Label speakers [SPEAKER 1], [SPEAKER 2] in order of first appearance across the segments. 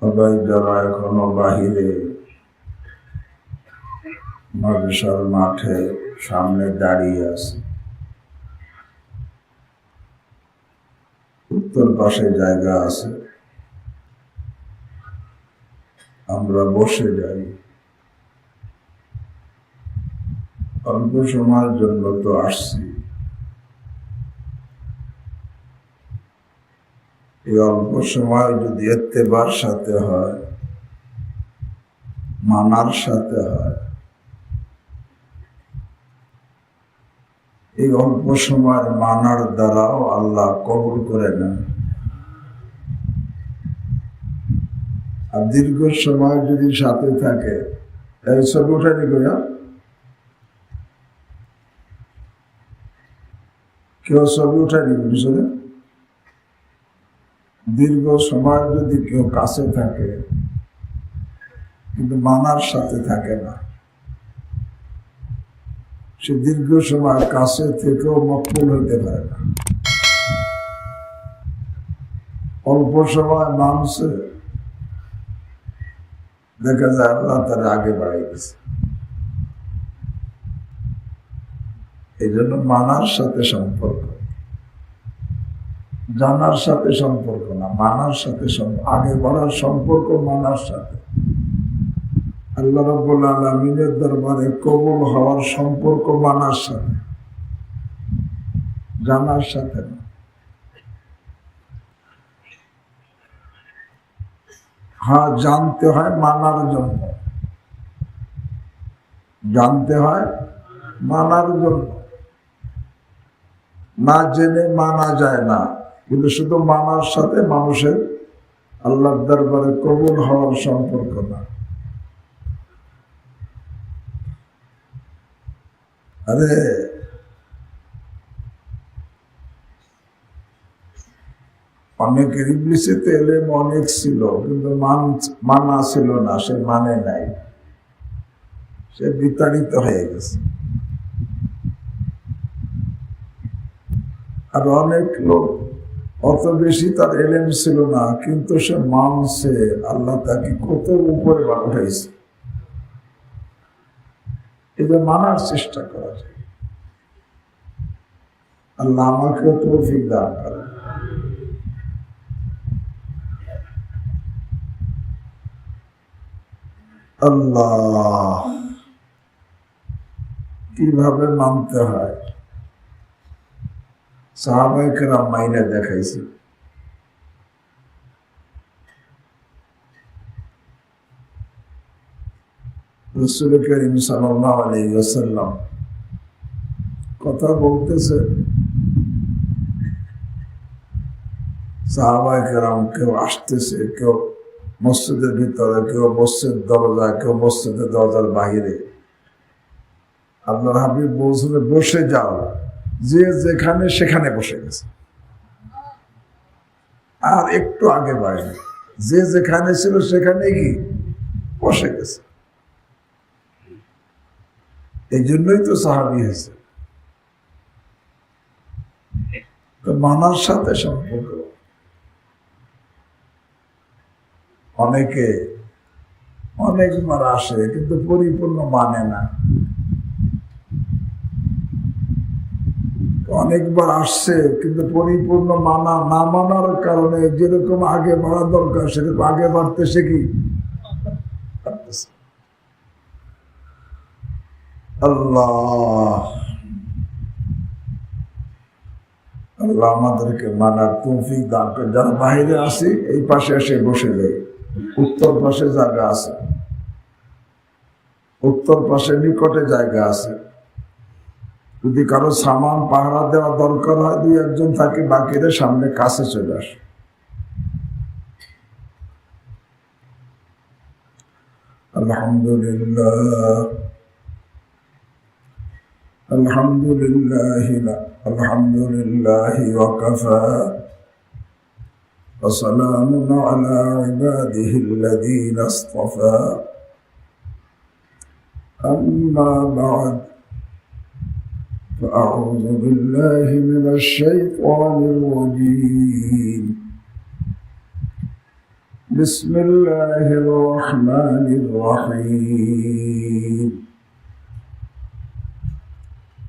[SPEAKER 1] সবাই যারা এখনো বাহিরে বিশাল মাঠে সামনে দাঁড়িয়ে আছে, উত্তর পাশে জায়গা আছে, আমরা বসে যাই। অল্প সময়ের জন্য তো আসছি, এই অল্প সময় যদি ইত্তেবার সাথে হয়, মানার সাথে হয়, এই অল্প সময় মানার দ্বারাও আল্লাহ কবুল করে নেন। আর দীর্ঘ সময় যদি সাথে থাকে, এই ছবি উঠানি কইয়া কেউ ছবি উঠানি বুঝলে, দীর্ঘ সময় যদি কেউ কাছে থাকে কিন্তু মানার সাথে থাকে না, সে দীর্ঘ সময় কাছে থেকেও মকবুল হতে পারে না। অল্প সময় মানছে, দেখা যায় আল্লাহ তার আগে বাড়িয়ে গেছে। এই জন্য মানার সাথে সম্পর্ক, জানার সাথে সম্পর্ক না, মানার সাথে আগে বাড়ার সম্পর্ক মানার সাথে। আল্লাহ রাব্বুল আলামিনের দরবারে কবুল হওয়ার সম্পর্ক মানার সাথে, জানার সাথে না। হ্যাঁ, জানতে হয় মানার জন্য, জানতে হয় মানার জন্য। না জেনে মানা যায় না, কিন্তু শুধু মানার সাথে মানুষের আল্লাহর দরবারে কবুল হওয়ার সম্পর্ক না। আরে অনেকের ইবলিসেতে এলেম অনেক ছিল, কিন্তু মানা ছিল না, সে মানে নাই, সে বিতাড়িত হয়ে গেছে। আর অনেক লোক অত বেশি তার এলেম ছিল না, কিন্তু সে মানছে, আল্লাহ তাকে কত উপরে উঠাইছে। এটা মানার চেষ্টা করা যায়। আল্লাহ আমাকে তৌফিক দান করে। আল্লাহ কিভাবে মানতে হয় সাহাবায়ে কেরাম মাইনে দেখাইছে। রাসূল করিম সাল্লাল্লাহু আলাইহি ওয়াসাল্লাম কথা বলতেছে, সাহাবায়ে কেরাম কেউ আসতেছে, কেউ মসজিদের ভিতরে, কেউ মসজিদ দরজা, কেউ মসজিদের দরজার বাহিরে। আল্লাহর হাবিব বলছিল বসে যাও, যে যেখানে সেখানে বসে গেছে, আর একটু আগে বাড়েনি, যে যেখানে ছিল সেখানে কি বসে গেছে। এই জন্যই তো সাহাবী হয়েছে। তো মানার সাথে সম্পর্ক। অনেকে অনেকবার আসে কিন্তু পরিপূর্ণ মানে না। অনেকবার আসছে কিন্তু পরিপূর্ণ মানা না মানার কারণে যেরকম আগে বাড়া দরকার সেরকম আগে বাড়তে সে কি আল্লাহ আল্লাহ আমাদেরকে মানার তৌফিক দান করে। যারা বাইরে আসি এই পাশে এসে বসে যাই, উত্তর পাশে জায়গা আছে, উত্তর পাশে নিকটে জায়গা আছে। যদি কারো সামান পাহারা দেওয়া দরকার হয়, দুই একজন থাকে, বাকিরা সামনে কাছে চলে আসে। আলহামদুলিল্লাহ আলহামদুলিল্লাহ আলহামদুলিল্লাহ ওয়া কাফা ওয়া সালামুন আলা ইবাদিহিল্লাযীনা ইসতাফা। আম্মা বা'দ, فأعوذ بالله من الشيطان الرجيم. بسم الله الرحمن الرحيم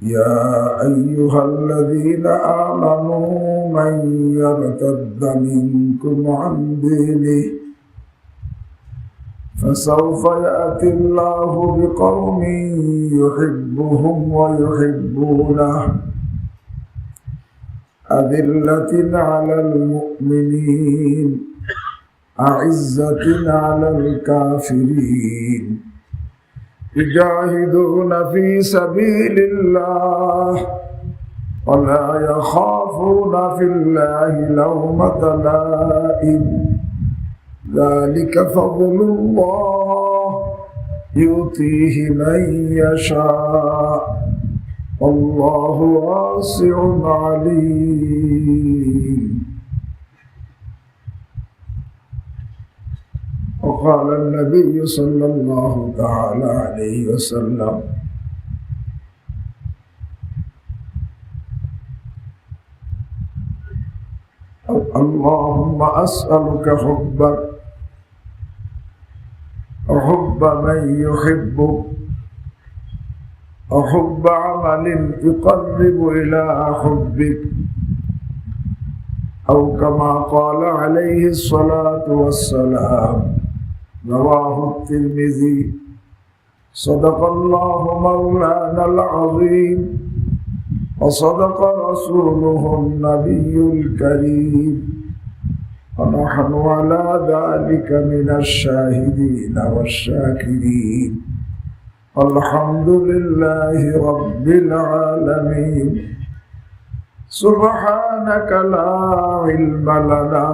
[SPEAKER 1] يا أيها الذين آمنوا من يرتد منكم عن دينه فسوف يأتي الله بقوم يحبهم ويحبونه أذلة على المؤمنين أعزة على الكافرين يجاهدون في سبيل الله ولا يخافون في الله لومة لائم ذلك فضل الله يؤتيه من يشاء والله واسع عليم. وقال النبي صلى الله تعالى عليه وسلم اللهم أسألك حبك وحب من يحبك وحب عمل يقرب إلى حبك أو كما قال عليه الصلاة والسلام رواه الترمذي صدق الله مولانا العظيم وصدق رسوله النبي الكريم ونحن على ذلك من الشاهدين والشاكرين الحمد لله رب العالمين سبحانك لا علم لنا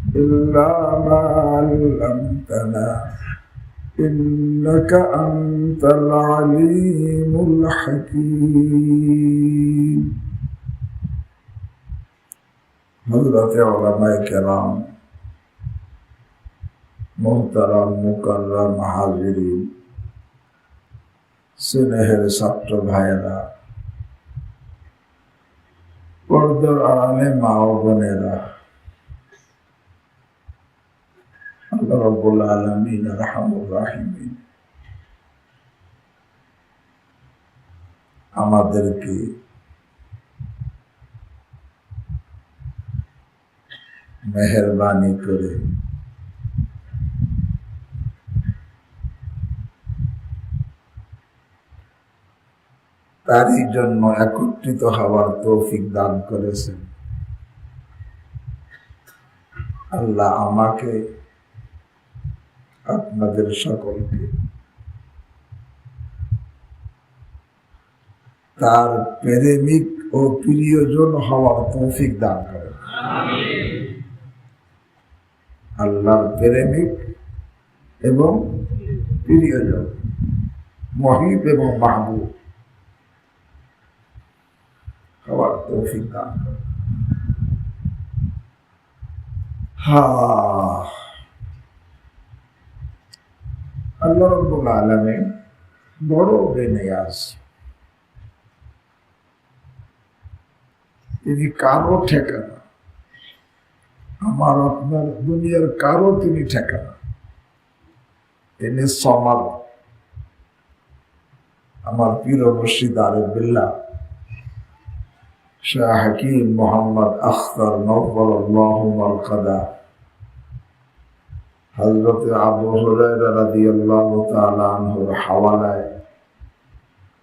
[SPEAKER 1] إلا ما علمتنا إنك أنت العليم الحكيم. حضرات علماء کرام محترم مکرم حاضرین স্নেহের ছাত্র ভাইয়েরা পর্দার আড়ালে মা ও বোনেরা আল্লাহ রাব্বুল আলামিন আরহামুর রাহিমিন আমাদেরকে মেহেরবানি করে তারই জন্য একত্রিত হওয়ার তৌফিক দান করেছেন। আল্লাহ আমাকে আপনাদের সকলকে তার প্রেমিক ও প্রিয়জন হওয়ার তৌফিক দান করেন। আল্লাহর প্রেমিক এবং প্রিয়জন, মহিব এবং মাহবুব হওয়ার তৌফিক দান করেন। আল্লাহ রাব্বুল আলামিন বড় বেনিয়াজ, তিনি কারো ঠেকানা, আমার আপনার দুনিয়ার কারো তিনি ঠেকানা। তিনি সমাদ। আমার পীর মুর্শিদ আরিফ বিল্লাহ শাহ হাকিম মোহাম্মদ আখতার নওয়াল্লাহু মারকাদা হযরত আবু হুরায়রা রাদিয়াল্লাহু তাআলা আনহুর হাওয়ালায়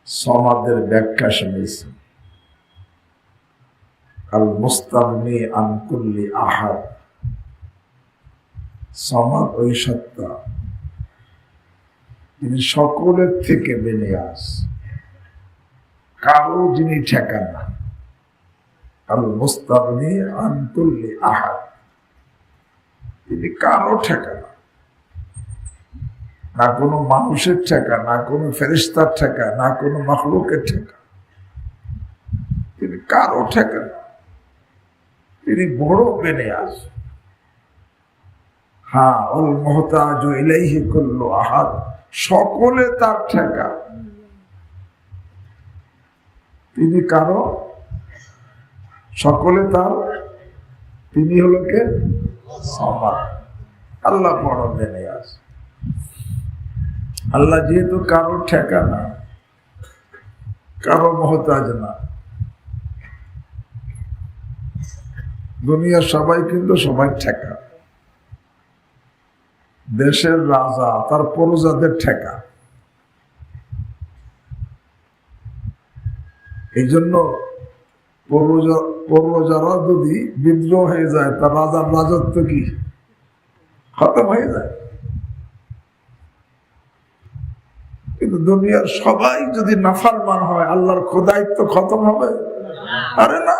[SPEAKER 1] সমাদের ব্যাখ্যা শুনেছেন। আল মুস্তাগনি আন কুল্লি আহাদ, সমাদ ওই সত্তা তিনি সকলের থেকে বেনিয়াজ, কারো যিনি ঠেকানা। আল মুস্তাগনি আন কুল্লি আহাদ, তিনি কারো ঠেকানা, না কোনো মানুষের ঠেকা, না কোনো ফেরেশতার ঠেকা, না কোনো মাখলুকের ঠেকা। তিনি কারো ঠেকানা, তিনি বড় বেনিয়াজ। ওয়াল মুহতাজু ইলাইহি কুল্লু আহাদ, সকলে তার ঠেকা। তিনি কারো, সকলে তার, তিনি হলো কে? সমাদ। আল্লাহ বড় মেনে আছে। আল্লাহ যেহেতু কারো ঠেকা না, কারো মহতাজ না, দুনিয়ার সবাই কিন্তু সবাই ঠেকা। দেশের রাজা তার প্রজাদের ঠেকা। এই জন্য প্রজারা যদি বিদ্রোহ হয়ে যায়, তার রাজার রাজত্ব কি খতম হয়ে যায়। কিন্তু দুনিয়ার সবাই যদি নাফরমান হয়, আল্লাহর খোদায়িত্ব খতম হবে? আরে না।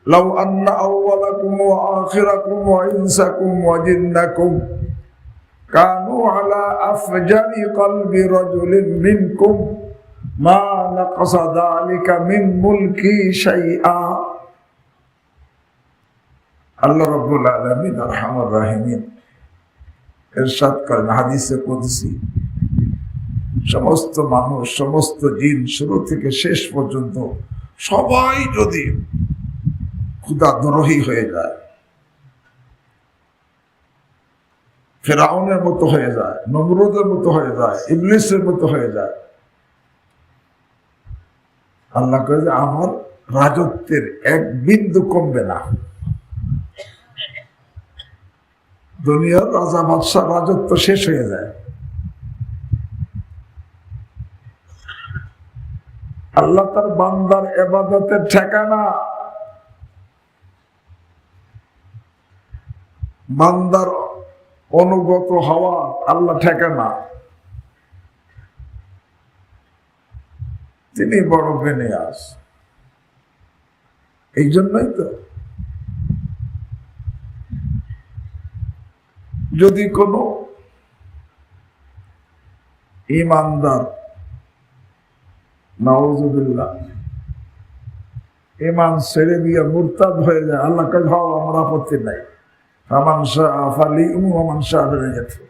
[SPEAKER 1] লাউ আন্না আউওয়ালাকুম ওয়া আখিরাকুম ওয়া ইনসাকুম ওয়া জিন্নাকুম কানু আলা আফজারি কলবি রাজুলিন মিনকুম মা নাকাসা যালিকা মিন মুলকি শাইআ। আল্লাহ রাব্বুল আলামিন আরহামুর রাহিমিন ইরশাদ করেন হাদিসে কুদসি, সমস্ত মানুষ, সমস্ত জিন, শুরু থেকে শেষ পর্যন্ত সবাই যদি খোদাদ্রোহী হয়ে যায়, ফেরাউনের মতো হয়ে যায়, নমরুদের মতো হয়ে যায়, ইবলিসের মতো হয়ে যায়, আল্লাহ কয়ে যে আমার রাজত্বের এক বিন্দু কমবে না। দুনিয়ার রাজা বাদশাহ রাজত্ব শেষ হয়ে যায়। আল্লাহ তার বান্দার ইবাদতের ঠেকানা, বান্দার অনুগত হওয়া আল্লাহ ঠেকানা। তিনি বড় বেনিয়াস। এই জন্যই তো যদি কোনো ঈমানদার নাউযুবিল্লাহ ঈমান ছেড়ে দিয়ে মুরতাদ হয়ে যায়, আল্লাহ কাছে হও আমার আপত্তি নাই, ফামান শাআ ফালিউমিন ওয়া মান শাআ ফালিয়াকফুর।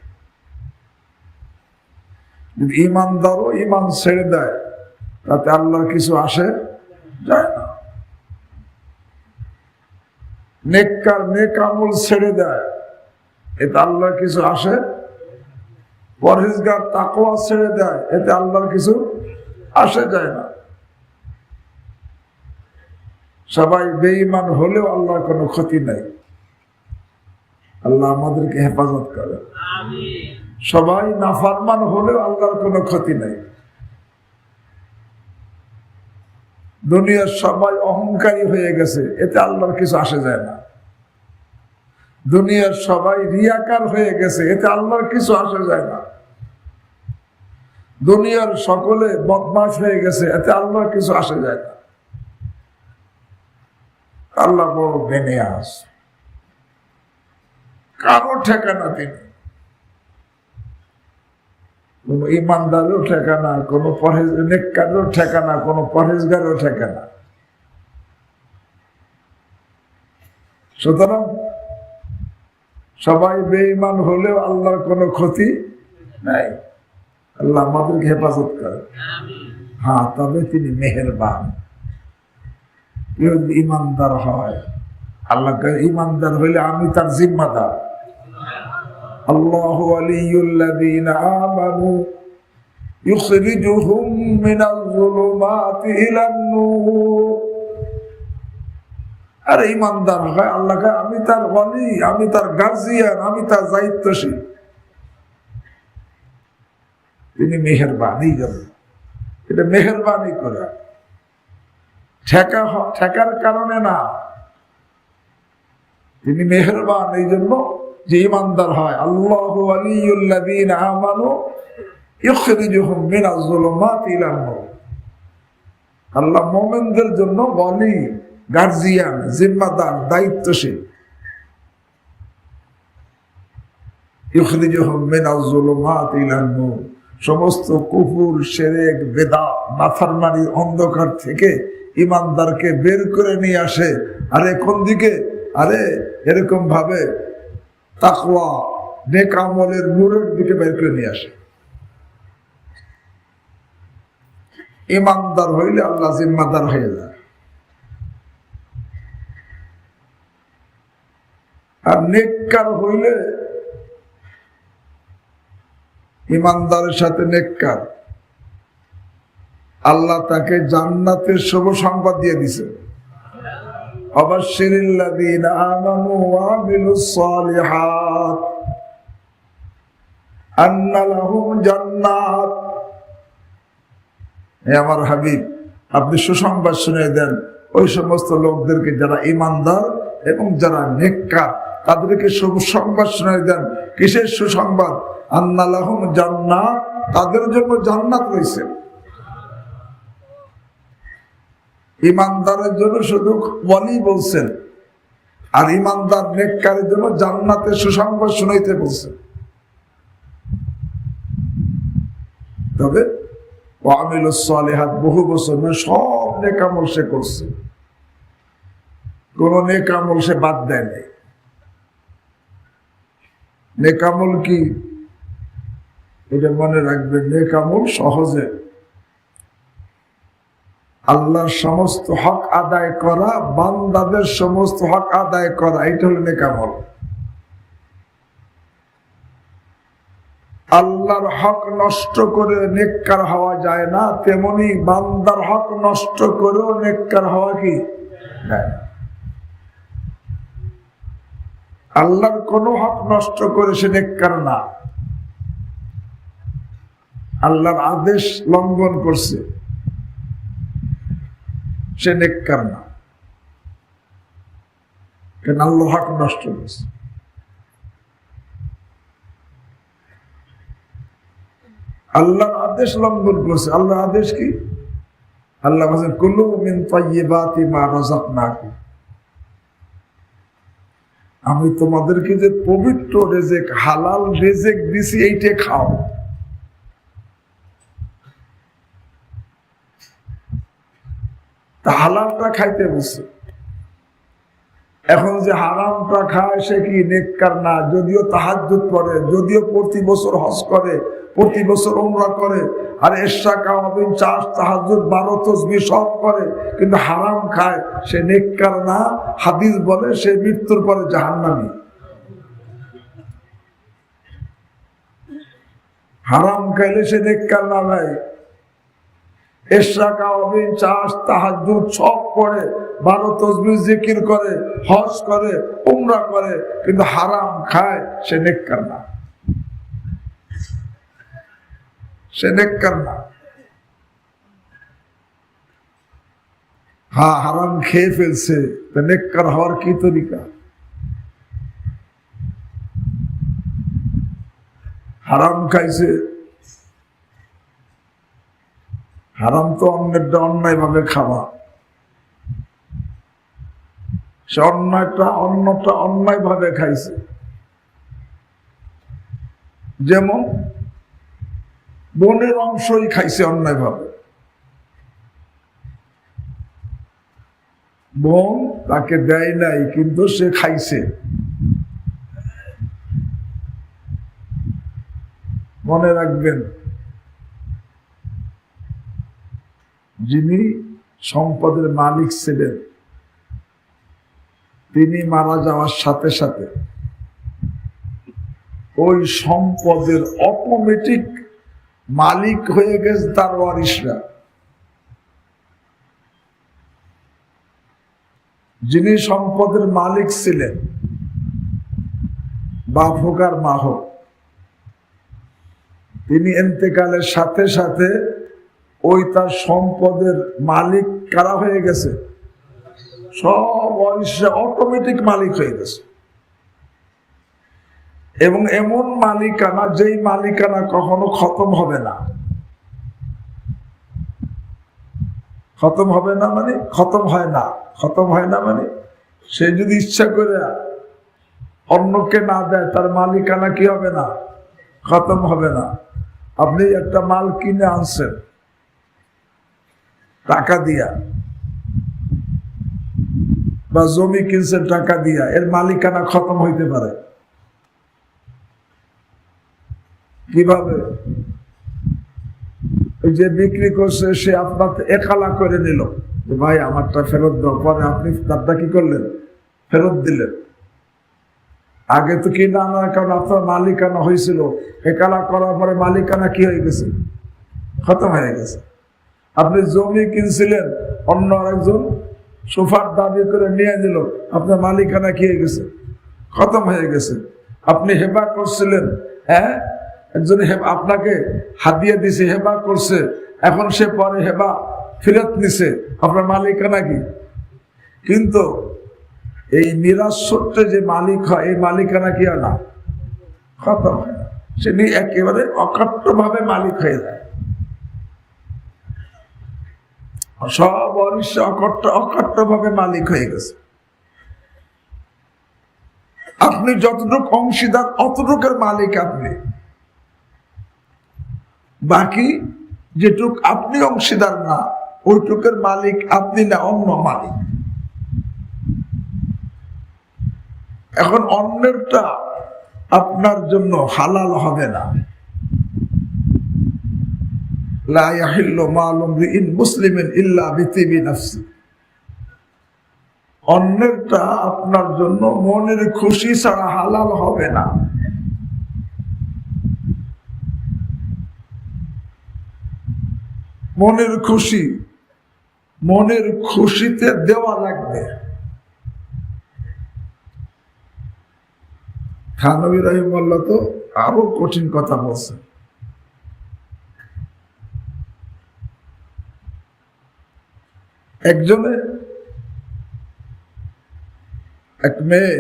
[SPEAKER 1] যদি ঈমানদারও ঈমান ছেড়ে দেয়, তাতে আল্লাহর কিছু আসে যায় না। নেককার নেক আমল ছেড়ে দেয়, এতে আল্লাহর কিছু আসে। পরহেজগার তাকওয়া ছেড়ে দেয়, এতে আল্লাহর কিছু আসে যায় না। সবাই বেঈমান হলেও আল্লাহর কোনো ক্ষতি নাই। আল্লাহ আমাদেরকে হেফাজত করে। সবাই নাফরমান হলেও আল্লাহর কোনো ক্ষতি নাই। দুনিয়ার সবাই অহংকারী হয়ে গেছে, এতে আল্লাহর কিছু আসে যায় না। দুনিয়ার সবাই রিয়াকার হয়ে গেছে, এতে আল্লাহর কিছু আসে যায় না। দুনিয়ার সকলে বদমাশ হয়ে গেছে, এতে আল্লাহর কিছু আসে যায় না। আল্লাহ বড় বেনিয়াস, কারো ঠেকানা তিনি। কোন ইমানদারেরও ঠেকানা, কোন নেককারেরও ঠেকানা, কোন পরহেজগারেরও ঠেকানা। সুতরাং সবাই বেঈমান হলেও আল্লাহর কোনো ক্ষতি নাই। আল্লাহ আমাদেরকে হেফাজত করে। হ্যাঁ, তবে তিনি মেহেরবান। কেউ যদি ইমানদার হয়, আল্লাহ ইমানদার হইলে আমি তার জিম্মাদার। আল্লাহু ওয়ালিয়ুল্লাযীনা আমানু ইখরিজুহুম মিনাজ যুলুমাতি ইলান নূর। আর ইমানদার হয় আল্লাহকে আমি তার ওয়ালি, আমি তার গার্জিয়ান, আমি তার দায়িত্বশীল। তিনি মেহেরবানি করেন, এটা মেহেরবানি করে, ঠেকার কারণে না। তিনি মেহেরবান এই জন্য যে ইমানদার হয়। আল্লাহু ওয়ালিয়ুল্লাযীনা আমানু ইখরিজুহুম মিনাজ যুলুমাতি ইলান নূর। আল্লাহ মুমিনদের জন্য ওয়ালি, গার্জিয়ান, জিম্মাদার, দায়িত্বশীল। ইখরিজুহুম মিনাজ যুলুমাতি ইলান নূর। সমস্ত কুফর, শিরক, বিদআত, নাফরমানি, অন্ধকার থেকে ইমানদারকে বের করে নিয়ে আসে। আরে কোন দিকে? আরে এরকম ভাবে তাকওয়া, নেক আমলের নূরের দিকে বের করে নিয়ে আসে। ইমানদার হইলে আল্লাহ জিম্মাদার হয়ে যায়। আর নেককার হইলে ইমানদারের সাথে নেককার, আল্লাহ তাকে জান্নাতের শুভ সংবাদ দিয়ে দিছে। আবাশশিরিল্লাযীনা আমানু ওয়া আমিলুস সালিহাত আন্না লাহুম জান্নাত। হে আমার হাবিব, আপনি সুসংবাদ শুনিয়ে দেন ওই সমস্ত লোকদেরকে যারা ইমানদার এবং যারা নেককার, তাদেরকে সুসংবাদ শুনিয়ে দেন। কিসের সুসংবাদ? আন্না লাহুম জান্নাত, তাদের জন্য জান্নাত রয়েছে। ইমানদারের জন্য শুধু ওয়ালি বলছেন, আর ইমানদার নেককারের জন্য জান্নাতের সুসংবাদ শুনাইতে বলছেন। তবে ওয়ামিলুস সালিহাত, বহু বছর মানে সব নেক আমল সে করছে, কোন নেক আমল সে বাদ দেয় নাই। নেক আমল কি এটা মনে রাখবেন, নেক আমল সহজে আল্লাহর সমস্ত হক আদায় করা, বান্দাদের সমস্ত হক আদায় করা, এটা হলো নেক আমল। আল্লাহর হক নষ্ট করে নেককার হওয়া যায় না, তেমনি বান্দার হক নষ্ট করেও নেককার হওয়া কি যায় না। আল্লাহর কোন হক নষ্ট করে সে নেককার না। আল্লাহর আদেশ লঙ্ঘন করছে, সে নেককার না, কেন আল্লাহর হক নষ্ট করছে। আল্লাহর আদেশ লঙ্ঘন করছে। আল্লাহর আদেশ কি? আল্লাহ বলেন কুলু মিন তাইয়্যিবাতি মা রাযাকনাকুম, আমি তোমাদেরকে যে পবিত্র রিজিক, হালাল রিজিক দিছি, এইটা খাও। তা হালালটা খাইতে বলছে। এখন যে হারামটা খায় সে কি নেককার না? যদিও তাহাজ্জুদ পড়ে, যদিও প্রতি বছর হজ করে, প্রতি বছর উমরা করে, আর এশা কাওয়াবিন, চাষ, তাহাজ্জুদ, 12 তাসবিহ সব করে, কিন্তু হারাম খায়, সে নেককার না। হাদিস বলে সে মৃত্যুর পরে জাহান্নামী। হারাম খাইলে সে নেককার না ভাই। এশা কাওয়াবিন, চাষ, তাহাজ্জুদ সব পড়ে, 12 তাসবিহ জিকির করে, হজ করে, উমরা করে, কিন্তু হারাম খায়, সে নেককার না, সে নেককার না। হ্যাঁ, হারাম খেয়ে ফেলছে, নেককার হওয়ার কি তরিকা? হারাম খাইছে, হারাম তো অন্যটা অন্যায় ভাবে খাওয়া, সে অন্যটা অন্যায় ভাবে খাইছে। যেমন বোনের অংশই খাইছে অন্যায় ভাবে। বোন তাকে দেয় নাই, কিন্তু সে খাইছে। মনে রাখবেন, যিনি সম্পদের মালিক ছিলেন, তিনি মারা যাওয়ার সাথে সাথে ওই সম্পদের অটোমেটিক মালিক হয়ে গেছে তার ওয়ারিশরা। যিনি সম্পদের মালিক ছিলেন, বাপ হোক আর মা হোক, তিনি ইন্তেকালের সাথে সাথে ওই তার সম্পদের মালিক কারা হয়ে গেছে? সব ওয়ারিশরা অটোমেটিক মালিক হয়ে গেছে। এবং এমন মালিকানা, যেই মালিকানা কখনো খতম হবে না। খতম হবে না মানে খতম হয় না, খতম হয় না মানে সে যদি ইচ্ছা করে অন্যকে না দেয়, তার মালিকানা কি হবে না? খতম হবে না। আপনি একটা মাল কিনে আনছেন টাকা দিয়া, বা জমি কিনছেন টাকা দিয়া, এর মালিকানা খতম হইতে পারে কিভাবে? ওই যে বিক্রি করছে সে আপনার একালা করে নিল, ভাই আমারটা ফেরত দাও, পরে আপনি তারটা কি করলেন? ফেরত দিলেন। আগে তো কিনা আনার কারণ আপনার মালিকানা হয়েছিল, একালা করার পরে মালিকানা কি হয়ে গেছে? খতম হয়ে গেছে। আপনি জমি কিনছিলেন, অন্য আরেকজন সোফার দাবি করে নিয়ে দিল, আপনার মালিকানা কি হয়ে গেছে? খতম হয়ে গেছে। আপনি হেবা করছিলেন, হ্যাঁ, একজন আপনাকে হাদিয়া দিছে, হেবা করছে, এখন সে পরে হেবা ফেরত নিছে, আপনার মালিকানা কি? কিন্তু এই নিরাশ সূত্রে যে মালিক হয়, এই মালিকানা কি হয় না? খতম হয় না। সে একেবারে অকট্ট ভাবে মালিক হয়ে যায়। সব অনিশ্চ অকট্ট ভাবে মালিক হয়ে গেছে। আপনি যতটুক অংশীদার অতটুকের মালিক আপনি, বাকি যেটুক আপনি অংশীদার না ওইটুকের মালিক আপনি না, অন্য মালিক। এখন অন্যেরটা আপনার জন্য হালাল হবে না। লা ইয়াহিল্লু মালু ইমরিইন মুসলিমিন ইল্লা বিতিবি নাফসি। অন্যেরটা আপনার জন্য মনের খুশি ছাড়া হালাল হবে না। মনের খুশি, মনের খুশিতে দেওয়া লাগবে। থানভী রাহিমাহুল্লাহ তো আরো কঠিন কথা বলছেন। একজনে, এক মেয়ে,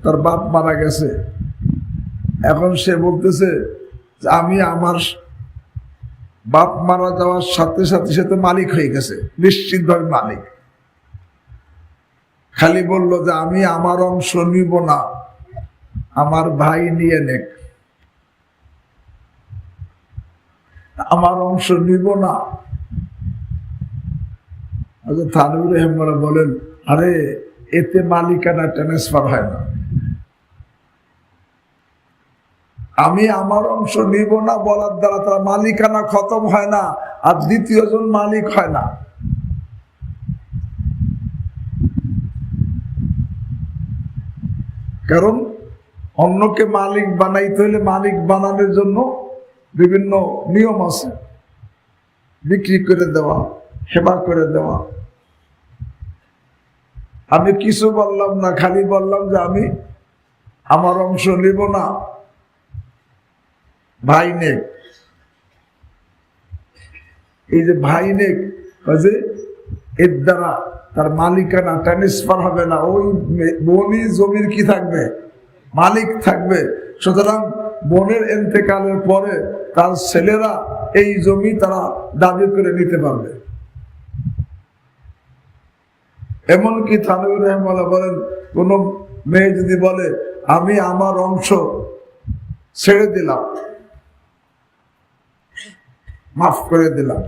[SPEAKER 1] তার বাপ মারা গেছে, এখন সে বলতেছে আমি আমার বাপ মারা যাওয়ার সাথে সাথে সে তো মালিক হয়ে গেছে, নিশ্চিতভাবে মালিক। খালি বলল যে আমি আমার অংশ নিব না, আমার ভাই নিয়ে নেক, আমার অংশ নিব না। থানভী রাহিমাহুল্লাহ বলেন, আরে এতে মালিকানা ট্রান্সফার হয় না। আমি আমার অংশ নিব না বলার দ্বারা তার মালিকানা খতম হয় না, আর দ্বিতীয় জন মালিক হয় না। কারণ অন্যকে মালিক বানাইতে হলে মালিক বানানোর জন্য বিভিন্ন নিয়ম আছে। বিক্রি করে দেওয়া, সেবা করে দেওয়া। আমি কিছু বললাম না, খালি বললাম যে আমি আমার অংশ নিব না, ভাই নেক। এই যে ভাই নেক, এর দ্বারা তার মালিকানা ট্রান্সফার হবে না। ওই বোনই জমির কি থাকবে? মালিক থাকবে। সুতরাং বোনের ইন্তেকালের পরে তার ছেলেরা এই জমি তারা দাবি করে নিতে পারবে। এমনকি থানভী রাহিমাহুল্লাহ বলেন, কোন মেয়ে যদি বলে আমি আমার অংশ ছেড়ে দিলাম, মাফ করে দিলাম,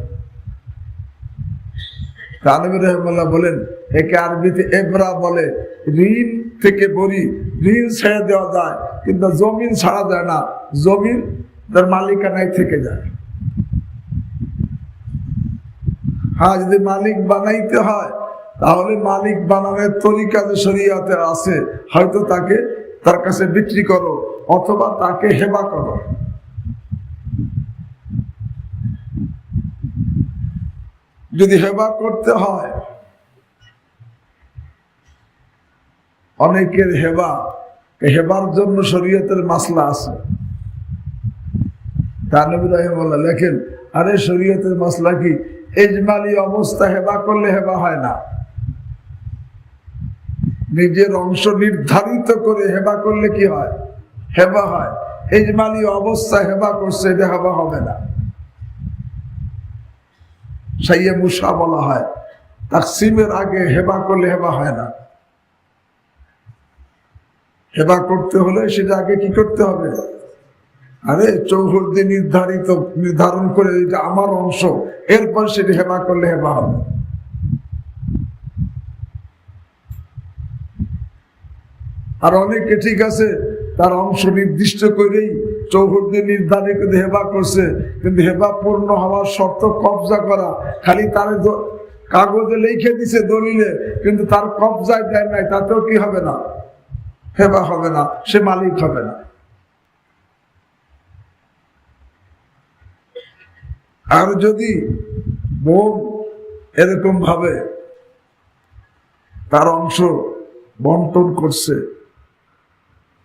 [SPEAKER 1] থানভী রাহিমাহুল্লাহ বলেন একে আরবিতে এবরা বলে। ঋণ থেকে বলি, ঋণ ছেড়ে দেওয়া যায় কিন্তু জমিন ছাড়া যায় না, জমিন তার মালিকানায় থেকে যায়। হ্যাঁ, যদি মালিক বানাইতে হয় তাহলে মালিক বানানোর তরিকা যে শরীয়তে আছে, হয়তো তাকে তার কাছে বিক্রি করো অথবা তাকে হেবা করো। যদি হেবা করতে হয়, অনেকের হেবার জন্য শরীয়তের মাসলা আছে। থানভী রাহিমাহুল্লাহ লেখেন, আরে শরীয়তের মাসলা কি? ইজমালি অবস্থা হেবা করলে হেবা হয় না। নিজের অংশ নির্ধারিত করে হেবা করলে কি হয়? হেবা হয়। ইজমালি অবস্থা হেবা করছে, এটা হেবা হবে না। সাইয়ে মুসা বলা হয়। তাকসিমের আগে হেবা করলে হেবা হয় না। হেবা করতে হলে সেটা আগে কি করতে হবে? আরে চৌহদ্দি নির্ধারণ করে এটা আমার অংশ, এরপর সেটা হেবা করলে হেবা হবে। আর অনেকে ঠিক আছে তার অংশ নির্দিষ্ট করেই চৌহদ্দি নির্ধারিত হেবা করছে, কিন্তু হেবা পূর্ণ হওয়ার শর্ত কবজা করা। খালি তার কাগজে লিখে দিছে দলিলে, কিন্তু তার কবজায় দেয় নাই, তাতেও কি হবে না? হেবা হবে না, সে মালিক হবে না। আর যদি বোন এরকম ভাবে তার অংশ বন্টন করছে,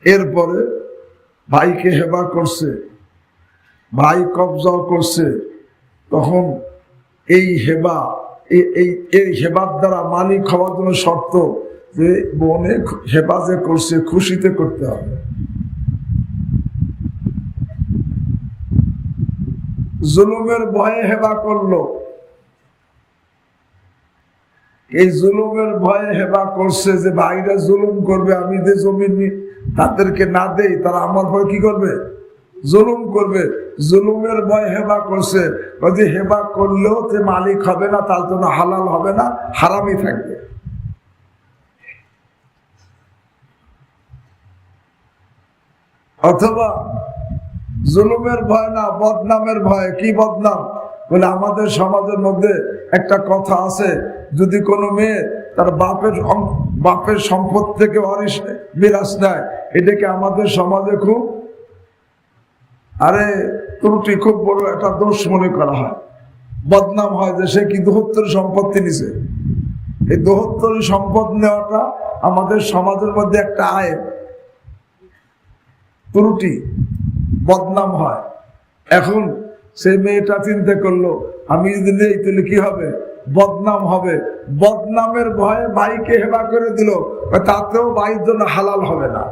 [SPEAKER 1] এরপরে ভাইকে হেবা করছে, ভাই কবজাও করছে, তখন এই হেবা এই হেবার দ্বারা মালিক হওয়ার জন্য শর্ত যে বোনে হেবা যে করছে খুশিতে করতে হবে। জুলুমের ভয়ে হেবা করলো, এই জুলুমের ভয়ে হেবা করছে যে ভাইরা জুলুম করবে, আমি যে জমি তাদেরকে না দেই, তারা আমার ভয় কি করবে? জুলুম করবে। জুলুমের ভয় হেবা করছে, যে হেবা করলেও যে মালিক হবে না, তার জন্য হালাল হবে না, হারামই থাকবে। অথবা জুলুমের ভয় না, বদনামের ভয়। কি বদনাম? বলে আমাদের সমাজের মধ্যে একটা কথা আছে, যদি কোনো মেয়ে তার বাপের সম্পদ থেকে মিরাস নেয়, এটাকে আমাদের সমাজে খুব ত্রুটি, খুব বড় একটা দোষ মনে করা হয়, বদনাম হয় যে সে কি দোহত্তর সম্পত্তি নিছে। এই দোহত্তর সম্পদ নেওয়াটা আমাদের সমাজের মধ্যে একটা আইন, ত্রুটি, বদনাম হয়। এখন সেই মেয়েটা চিন্তা করলো, আমি যদি নেই তাহলে কি হবে? বদনাম হবে। বদনামের ভয়ে ভাইকে হেবা করে দিল, তাতেও ভাইয়ের জন্য হালাল হবে না।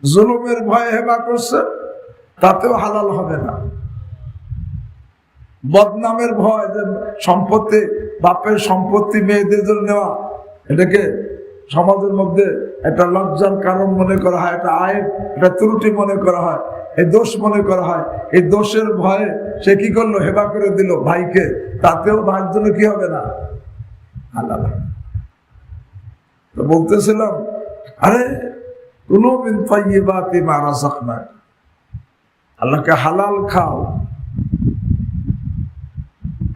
[SPEAKER 1] জুলুমের ভয়ে হেবা করছে, তাতেও হালাল হবে না। বদনামের ভয়, যে সম্পত্তি, বাপের সম্পত্তি মেয়েদের জন্য নেওয়া, এটাকে সমাজের মধ্যে একটা লজ্জার কারণ মনে করা হয়, একটা আইন, একটা ত্রুটি মনে করা হয়, এই দোষ মনে করা হয়। এই দোষের ভয়ে সে কি করলো? হেবা করে দিল ভাইকে, তাতেও ভাইয়ের জন্য কি হবে না? হালাল। তো বলতেছিলাম, আল্লাহকে হালাল খাও।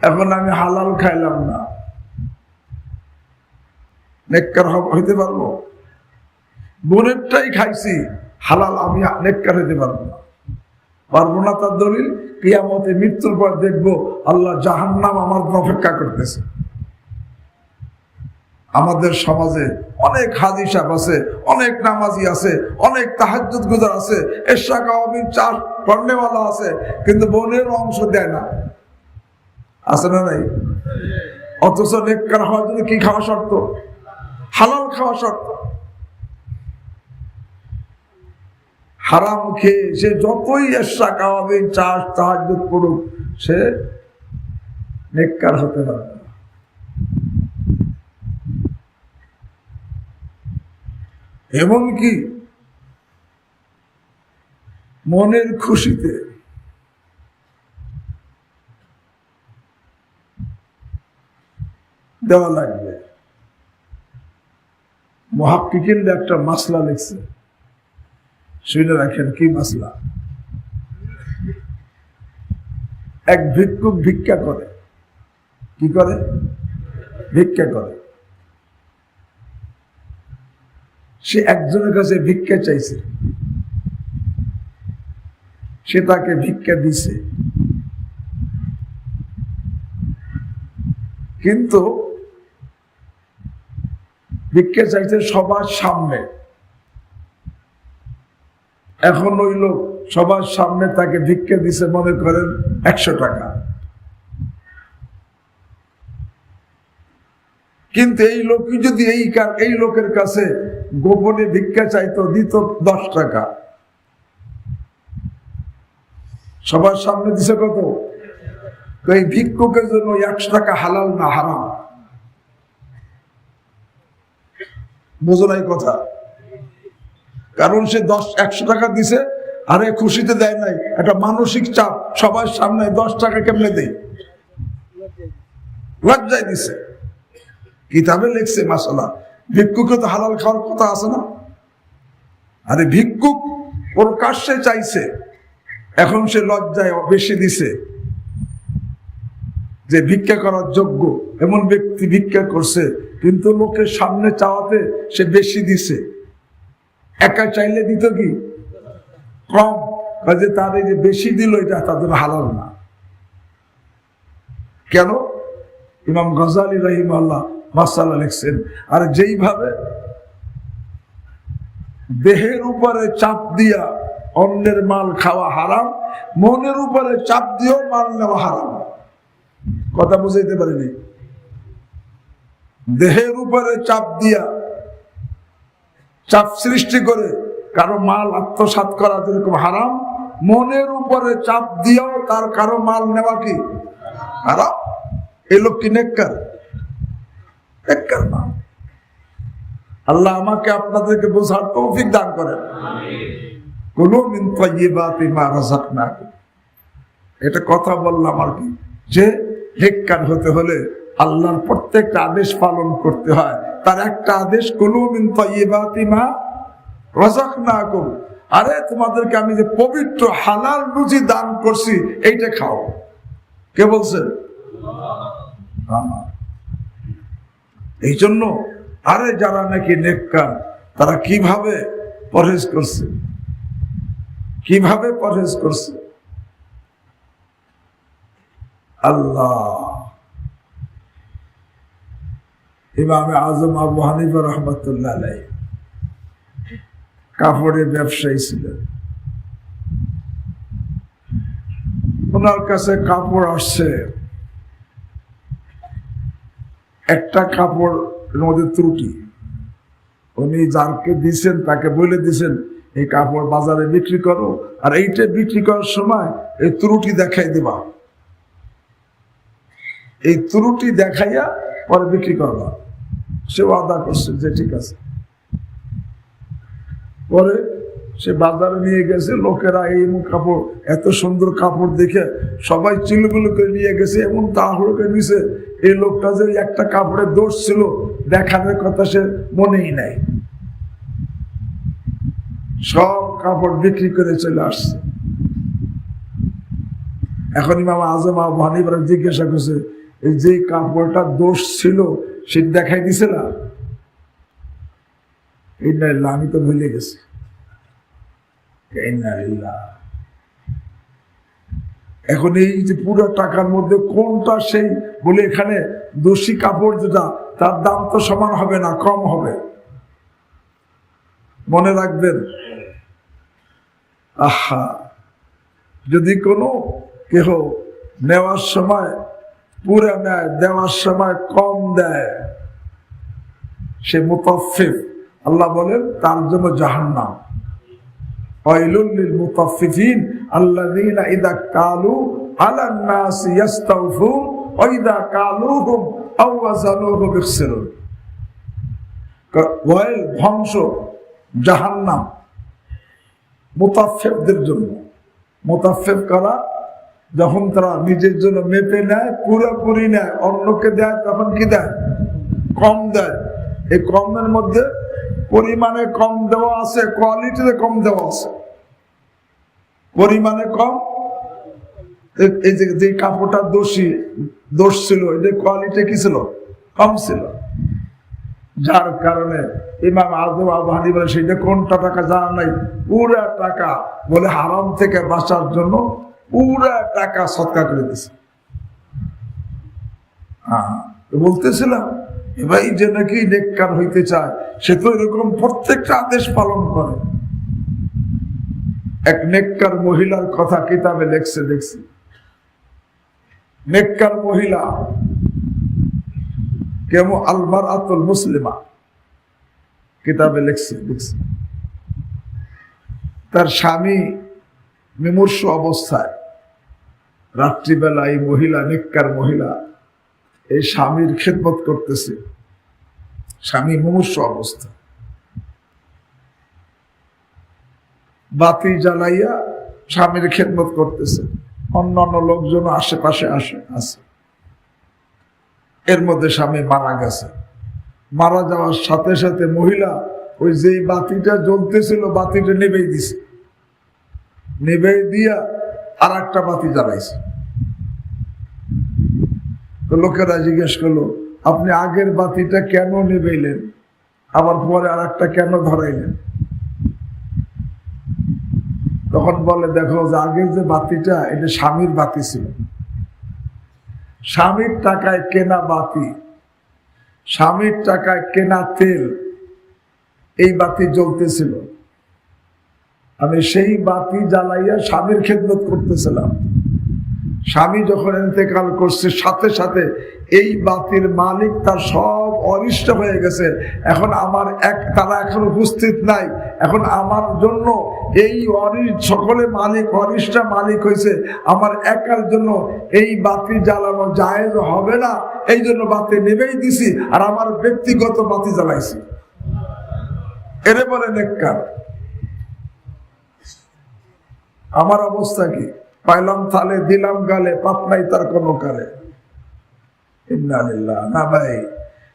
[SPEAKER 1] এখন আমি হালাল খাইলাম না, নেককার হইতে পারবো? বোনেরটাই খাইছি, হালাল আমি নেককার হইতে পারবো না, পারবো না। তার দলিল, কিয়ামতে মৃত্যুর পর দেখবো আল্লাহ জাহান্নাম আমার জন্য অপেক্ষা করতেছে। আমাদের সমাজে অনেক হাজি সাহেব আছে, অনেক নামাজি আছে, অনেক তাহাজ্জুদ গুজার আছে, এশা কাওয়ামিন চার পড়নেওয়ালা আছে, কিন্তু বোনের অংশ দেয় না। আছে না নাই? অথচ নেককার হওয়ার জন্য কি খাওয়া শর্ত? হালাল খাওয়া শর্ত। হারাম খেয়ে সে যতই এশা কাওয়ামিন চার তাহাজ্জুদ পড়ুক, সে নেককার হতে পারবে না। এমনকি মনের খুশিতে দেওয়া লাগবে। মুহাক্কিকিনরা একটা মাসলা লিখছে, শুনে রাখেন কি মাসলা। এক ভিক্ষুক ভিক্ষা করে। কি করে? ভিক্ষা করে। সে একজনের কাছে ভিক্ষা চাইছে, সে তাকে ভিক্ষা দিছে, কিন্তু ভিক্ষা চাইছে সবার সামনে। এখন ওই লোক সবার সামনে তাকে ভিক্ষা দিছে, মনে করেন 100 টাকা, কিন্তু এই লোকই যদি এই লোকের কাছে গোপনে ভিক্ষা চাইতো, দিত 10 টাকা। সবার সামনে দিছে কত? এই ভিক্ষুকের জন্য 100 টাকা হালাল না হারাম? বোঝো নাই কথা? কারণ সে 100 টাকা দিছে, আরে খুশিতে দেয় নাই, একটা মানসিক চাপ, সবার সামনে 10 টাকা কেমনে দেয়, লজ্জায় দিছে। কিতাবে লিখছে মাসালা, ভিক্ষুকে তো হালাল খাওয়ার কথা আছে না? আরে ভিক্ষুক প্রকাশ্যে চাইছে, এখন সে লজ্জায় বেশি দিছে, যে ভিক্ষা করার যোগ্য এমন ব্যক্তি ভিক্ষা করছে, কিন্তু লোকের সামনে চাওয়াতে সে বেশি দিছে, একা চাইলে দিত কি কম, কাজে তার এই যে বেশি দিল এটা তাদের হালাল না। কেন? ইমাম গজালি রাহিমাহুল্লাহ মাসালা লিখছেন, আর যেইভাবে দেহের উপরে চাপ দিয়া অন্যের মাল খাওয়া হারাম, মনের উপরে চাপ দিয়েও মাল নেওয়া হারাম। কথা বুঝাইতে পারিনি? দেহের উপরে চাপ দিয়া চাপ সৃষ্টি করে কারো মাল আত্মসাৎ করা যেরকম হারাম, মনের উপরে চাপ দিয়েও তার কারো মাল নেওয়া কি হারাম। এই লোক কি নেককার? নেককার না। আল্লাহ আমাকে আপনাদেরকে বোঝার তৌফিক দান করেন। কুলু মিন তাইয়্যিবাতি মা রাযাকনাকুম। এটা কথা বললাম আর কি, যে নেককার হতে হলে আল্লাহর প্রত্যেকটা আদেশ পালন করতে হয়। তার একটা আদেশ, কুলু মিন তাইয়্যিবাতি মা রাযাকনাকুম। আরে তোমাদেরকে আমি যে পবিত্র হালাল রুজি দান করছি এইটা খাও। কে বলছেন? এই জন্য আরে যারা নাকি নেককার তারা কিভাবে পরহেজ করছে, কিভাবে পরহেজ করছে। আল্লাহ, ইমামে আজম আবু হানিফা রাহমাতুল্লাহ আলাইহি কাপড়ের ব্যবসায়ী ছিলেন। ওনার কাছে কাপড় আসছে, একটা কাপড় মধ্যে ত্রুটি, উনি যাকে দিচ্ছেন তাকে বলে দিচ্ছেন এই কাপড় বাজারে বিক্রি করো, আর এইটা বিক্রি করার সময় এই ত্রুটি দেখাই দেবা, এই ত্রুটি দেখাইয়া পরে বিক্রি করবা। সে ওয়াদা করছে যে ঠিক আছে। পরে সে বাজারে নিয়ে গেছে, লোকেরা এই কাপড়, এত সুন্দর কাপড় দেখে সবাই চিলগুলো করে নিয়ে গেছে, এমন তাড়াহুড়ো করে নিছে এই লোকটা যে একটা কাপড়ের দোষ ছিল দেখানোর কথা সে মনেই নাই। সব কাপড় বিক্রি করে চলে আসছে। এখন ইমাম আজম আবু হানিফা জিজ্ঞাসা করছে, এই যে কাপড়টা দোষ ছিল সেটা দেখাই দিছে না? আমি তো ভুলে গেছি। এখন এই যে পুরো টাকার মধ্যে কোনটা সেই বলে, এখানে দোষী কাপড় যেটা তার দাম তো সমান হবে না, কম হবে। মনে রাখবেন, আহা, যদি কোনো কেহ নেওয়ার সময় পুরা নেয়, দেওয়ার সময় কম দেয়, সে মুতাফফিফ, আল্লাহ বলেন তার জন্য জাহান্নাম। ওয়াইলুল লিল মুতাফফিফিন আল্লাযীনা ইযা কালু আলান নাসি ইস্তাওফুন ওয়া ইযা কালুহুম আও ওয়াজানুহুম ইখসিরুন। ওয়াইল, ধ্বংস, জাহান্নাম মুতাফফিফদের জন্য। মুতাফফিফ করা, যখন তারা নিজের জন্য মেপে নেয়, পুরোপুরি নেয়, অন্যকে দেয়, তখন কি দেয়? কম দেয়। এই কমের মধ্যে পরিমাণে কম দেওয়া আছে, কোয়ালিটিতে কম দেওয়া আছে। পরিমাণে কম, এই যে কাপড়টা দোষ ছিল, এটা কোয়ালিটি কি ছিল? কম ছিল। যার কারণে ইমাম আজম আবু হানিফা বলে সেটা কোনটা টাকা জানা নাই, পুরা টাকা বলে হারাম থেকে বাঁচার জন্য পুরা টাকা সদকা করে দিছে। বলতেছিলাম ভাই যে নাকি নেককার হইতে চায় সে তো এরকম প্রত্যেকটা আদেশ পালন করে। এক নেককার মহিলার কথা কিতাবে লেখছে, দেখছি নেককার মহিলা কেমন, আল-মারআতুল মুসলিমা কিতাবে লেখছে, দেখছি তার স্বামী মুমূর্ষ অবস্থায় রাত্রিবেলা এই মহিলা, নেককার মহিলা, এই স্বামীর খেদমত করতেছে। স্বামী মুমূর্ষ অবস্থা, বাতি জ্বালাইয়া স্বামীর খেদমত করতেছে। অন্যান্য লোকজন আশেপাশে আছে। এর মধ্যে স্বামী মারা গেছে। মারা যাওয়ার সাথে সাথে মহিলা ওই যেই বাতিটা জ্বলতেছিল বাতিটা নিভেই দিছে, নিভেই দিয়া আর একটা বাতি জ্বালাইছে। তো লোকেরা জিজ্ঞেস করলো, আপনি আগের বাতিটা কেন নিবাইলেন, আবার পরে আর একটা কেন ধরাইলেন? তখন বলে, দেখো যে আগের যে বাতিটা এটা স্বামীর বাতি ছিল, স্বামীর টাকায় কেনা বাতি, স্বামীর টাকায় কেনা তেল, এই বাতি জ্বলতেছিল, আমি সেই বাতি জ্বালাইয়া স্বামীর খেদমত করতেছিলাম। স্বামী যখন ইন্তেকাল করছে সাথে সাথে এই বাতির মালিক তার সব অনিষ্ট হয়ে গেছে। এখন আমার তারা এখন উপস্থিত নাই, এখন আমার জন্য এই সকলে মালিক অনিষ্টা মালিক হয়েছে, আমার একার জন্য এই বাতি জ্বালানো জায়েজ হবে না, এই জন্য বাতি নেবেই দিছি আর আমার ব্যক্তিগত বাতি জ্বালাইছি। এরে বলে নেককার। আমার অবস্থা কি? পাইলাম থালে, দিলাম গালে, পাপনাই তার কোনো কালে। না ভাই,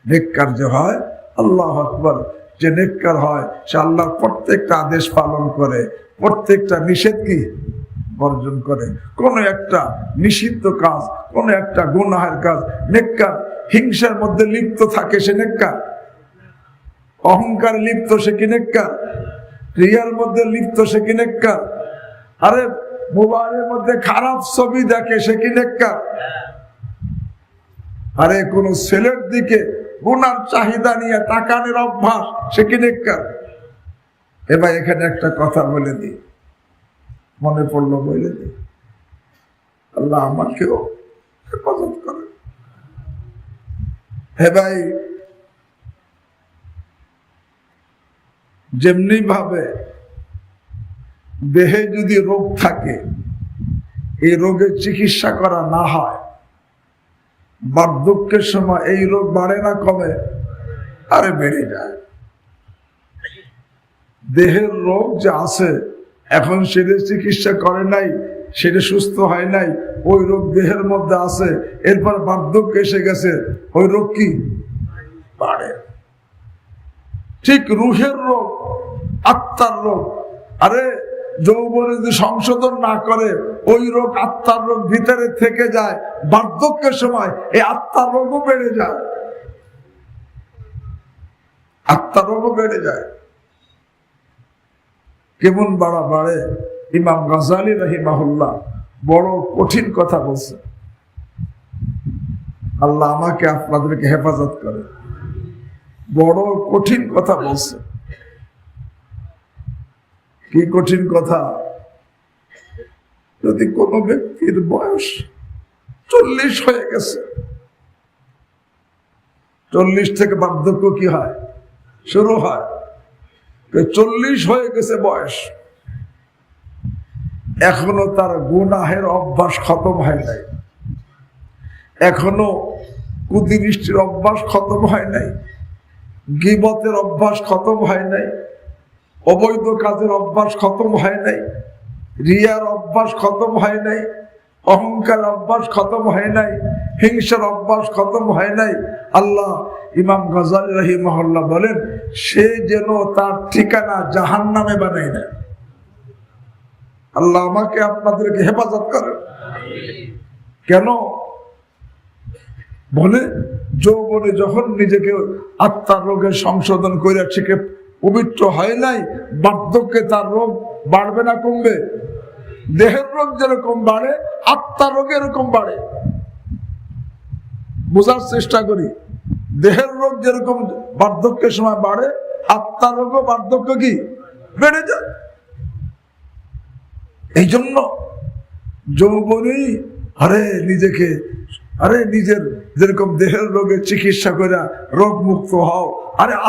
[SPEAKER 1] নেককার যে হয়, আল্লাহ আকবার, যে নেককার হয় সে আল্লাহর প্রত্যেকটা আদেশ পালন করে, প্রত্যেকটা নিষেধ কি বর্জন করে। কোন একটা নিষিদ্ধ কাজ, কোন একটা গুনাহের কাজ নেককার। হিংসার মধ্যে লিপ্ত থাকে সে নেককার, অহংকার লিপ্ত সে কি নেককার, রিয়ার মধ্যে লিপ্ত সে কি নেককার, আরে মোবাইলের মধ্যে খারাপ ছবি দেখে সে কি নেককার, আরে কোন ছেলের দিকে গুনার চাহিদা নিয়ে তাকানোর অভ্যাস সে কি নেককার। এবার এখানে একটা কথা বলে দিই, মনে পড়লো বলে দিই, আল্লাহ আমাকেও হেফাজত করে। হে ভাই, যেমনি ভাবে দেহে যদি রোগ থাকে, এই রোগের চিকিৎসা করা না হয়, বার্ধক্যের সময় এই রোগ বাড়ে না কমে? আরে বেড়ে যায়। দেহের রোগ যে আছে, এখন সেটা চিকিৎসা করে নাই, সেটা সুস্থ হয় নাই, ওই রোগ দেহের মধ্যে আছে, এরপর বার্ধক্য এসে গেছে, ওই রোগ কি বাড়ে। ঠিক রুহের রোগ, আত্মার রোগ, আরে যৌবনে যদি সংশোধন না করে ওই রোগ, আত্মার রোগ ভিতরে থেকে যায়, বার্ধক্যের সময় এই আত্মার রোগও বেড়ে যায়, আত্মার রোগও বেড়ে যায়। কেমন বাড়ে? ইমাম গাজ্জালী রাহিমাহুল্লাহ বড় কঠিন কথা বলছে। আল্লাহ আমাকে আপনাদেরকে হেফাজত করে। বড় কঠিন কথা বলছে। কি কঠিন কথা? যদি কোন ব্যক্তির বয়স 40 হয়ে গেছে, 40 থেকে বার্ধক্য কি হয়, শুরু হয়। 40 হয়ে গেছে বয়স, এখনো তার গুনাহের অভ্যাস খতম হয় নাই, এখনো কুদৃষ্টির অভ্যাস খতম হয় নাই, গীবতের অভ্যাস খতম হয় নাই, অবৈধ কাজের অভ্যাস খতম হয় নাই, রিয়ার অভ্যাস খতম হয় নাই, অহংকার অভ্যাস খতম হয় নাই, হিংসার অভ্যাস খতম হয় নাই। আল্লাহ ইমাম গাজ্জালী রাহিমাহুল্লাহ বলেন, সে যেন তার ঠিকানা জাহান্নামে বানায় না। আল্লাহ আমাকে আপনাদেরকে হেফাজত করেন। কেন বলে, যৌবনে যখন নিজেকে আত্মার রোগের সংশোধন করে শিখে পবিত্র হয় নাই, বার্ধক্যে তার রোগ বাড়বে না কমবে? দেহের রোগ যেরকম বাড়ে, আত্মার রোগ এরকম বাড়ে। বোঝার চেষ্টা করি, দেহের রোগ যেরকম বার্ধক্যের সময় বাড়ে, আত্মার রোগও বার্ধক্য কি বেড়ে যায়। এই জন্য যৌবনেই নিজেকে নিজের যেরকম দেহের রোগের চিকিৎসা করে রোগ মুক্ত হও,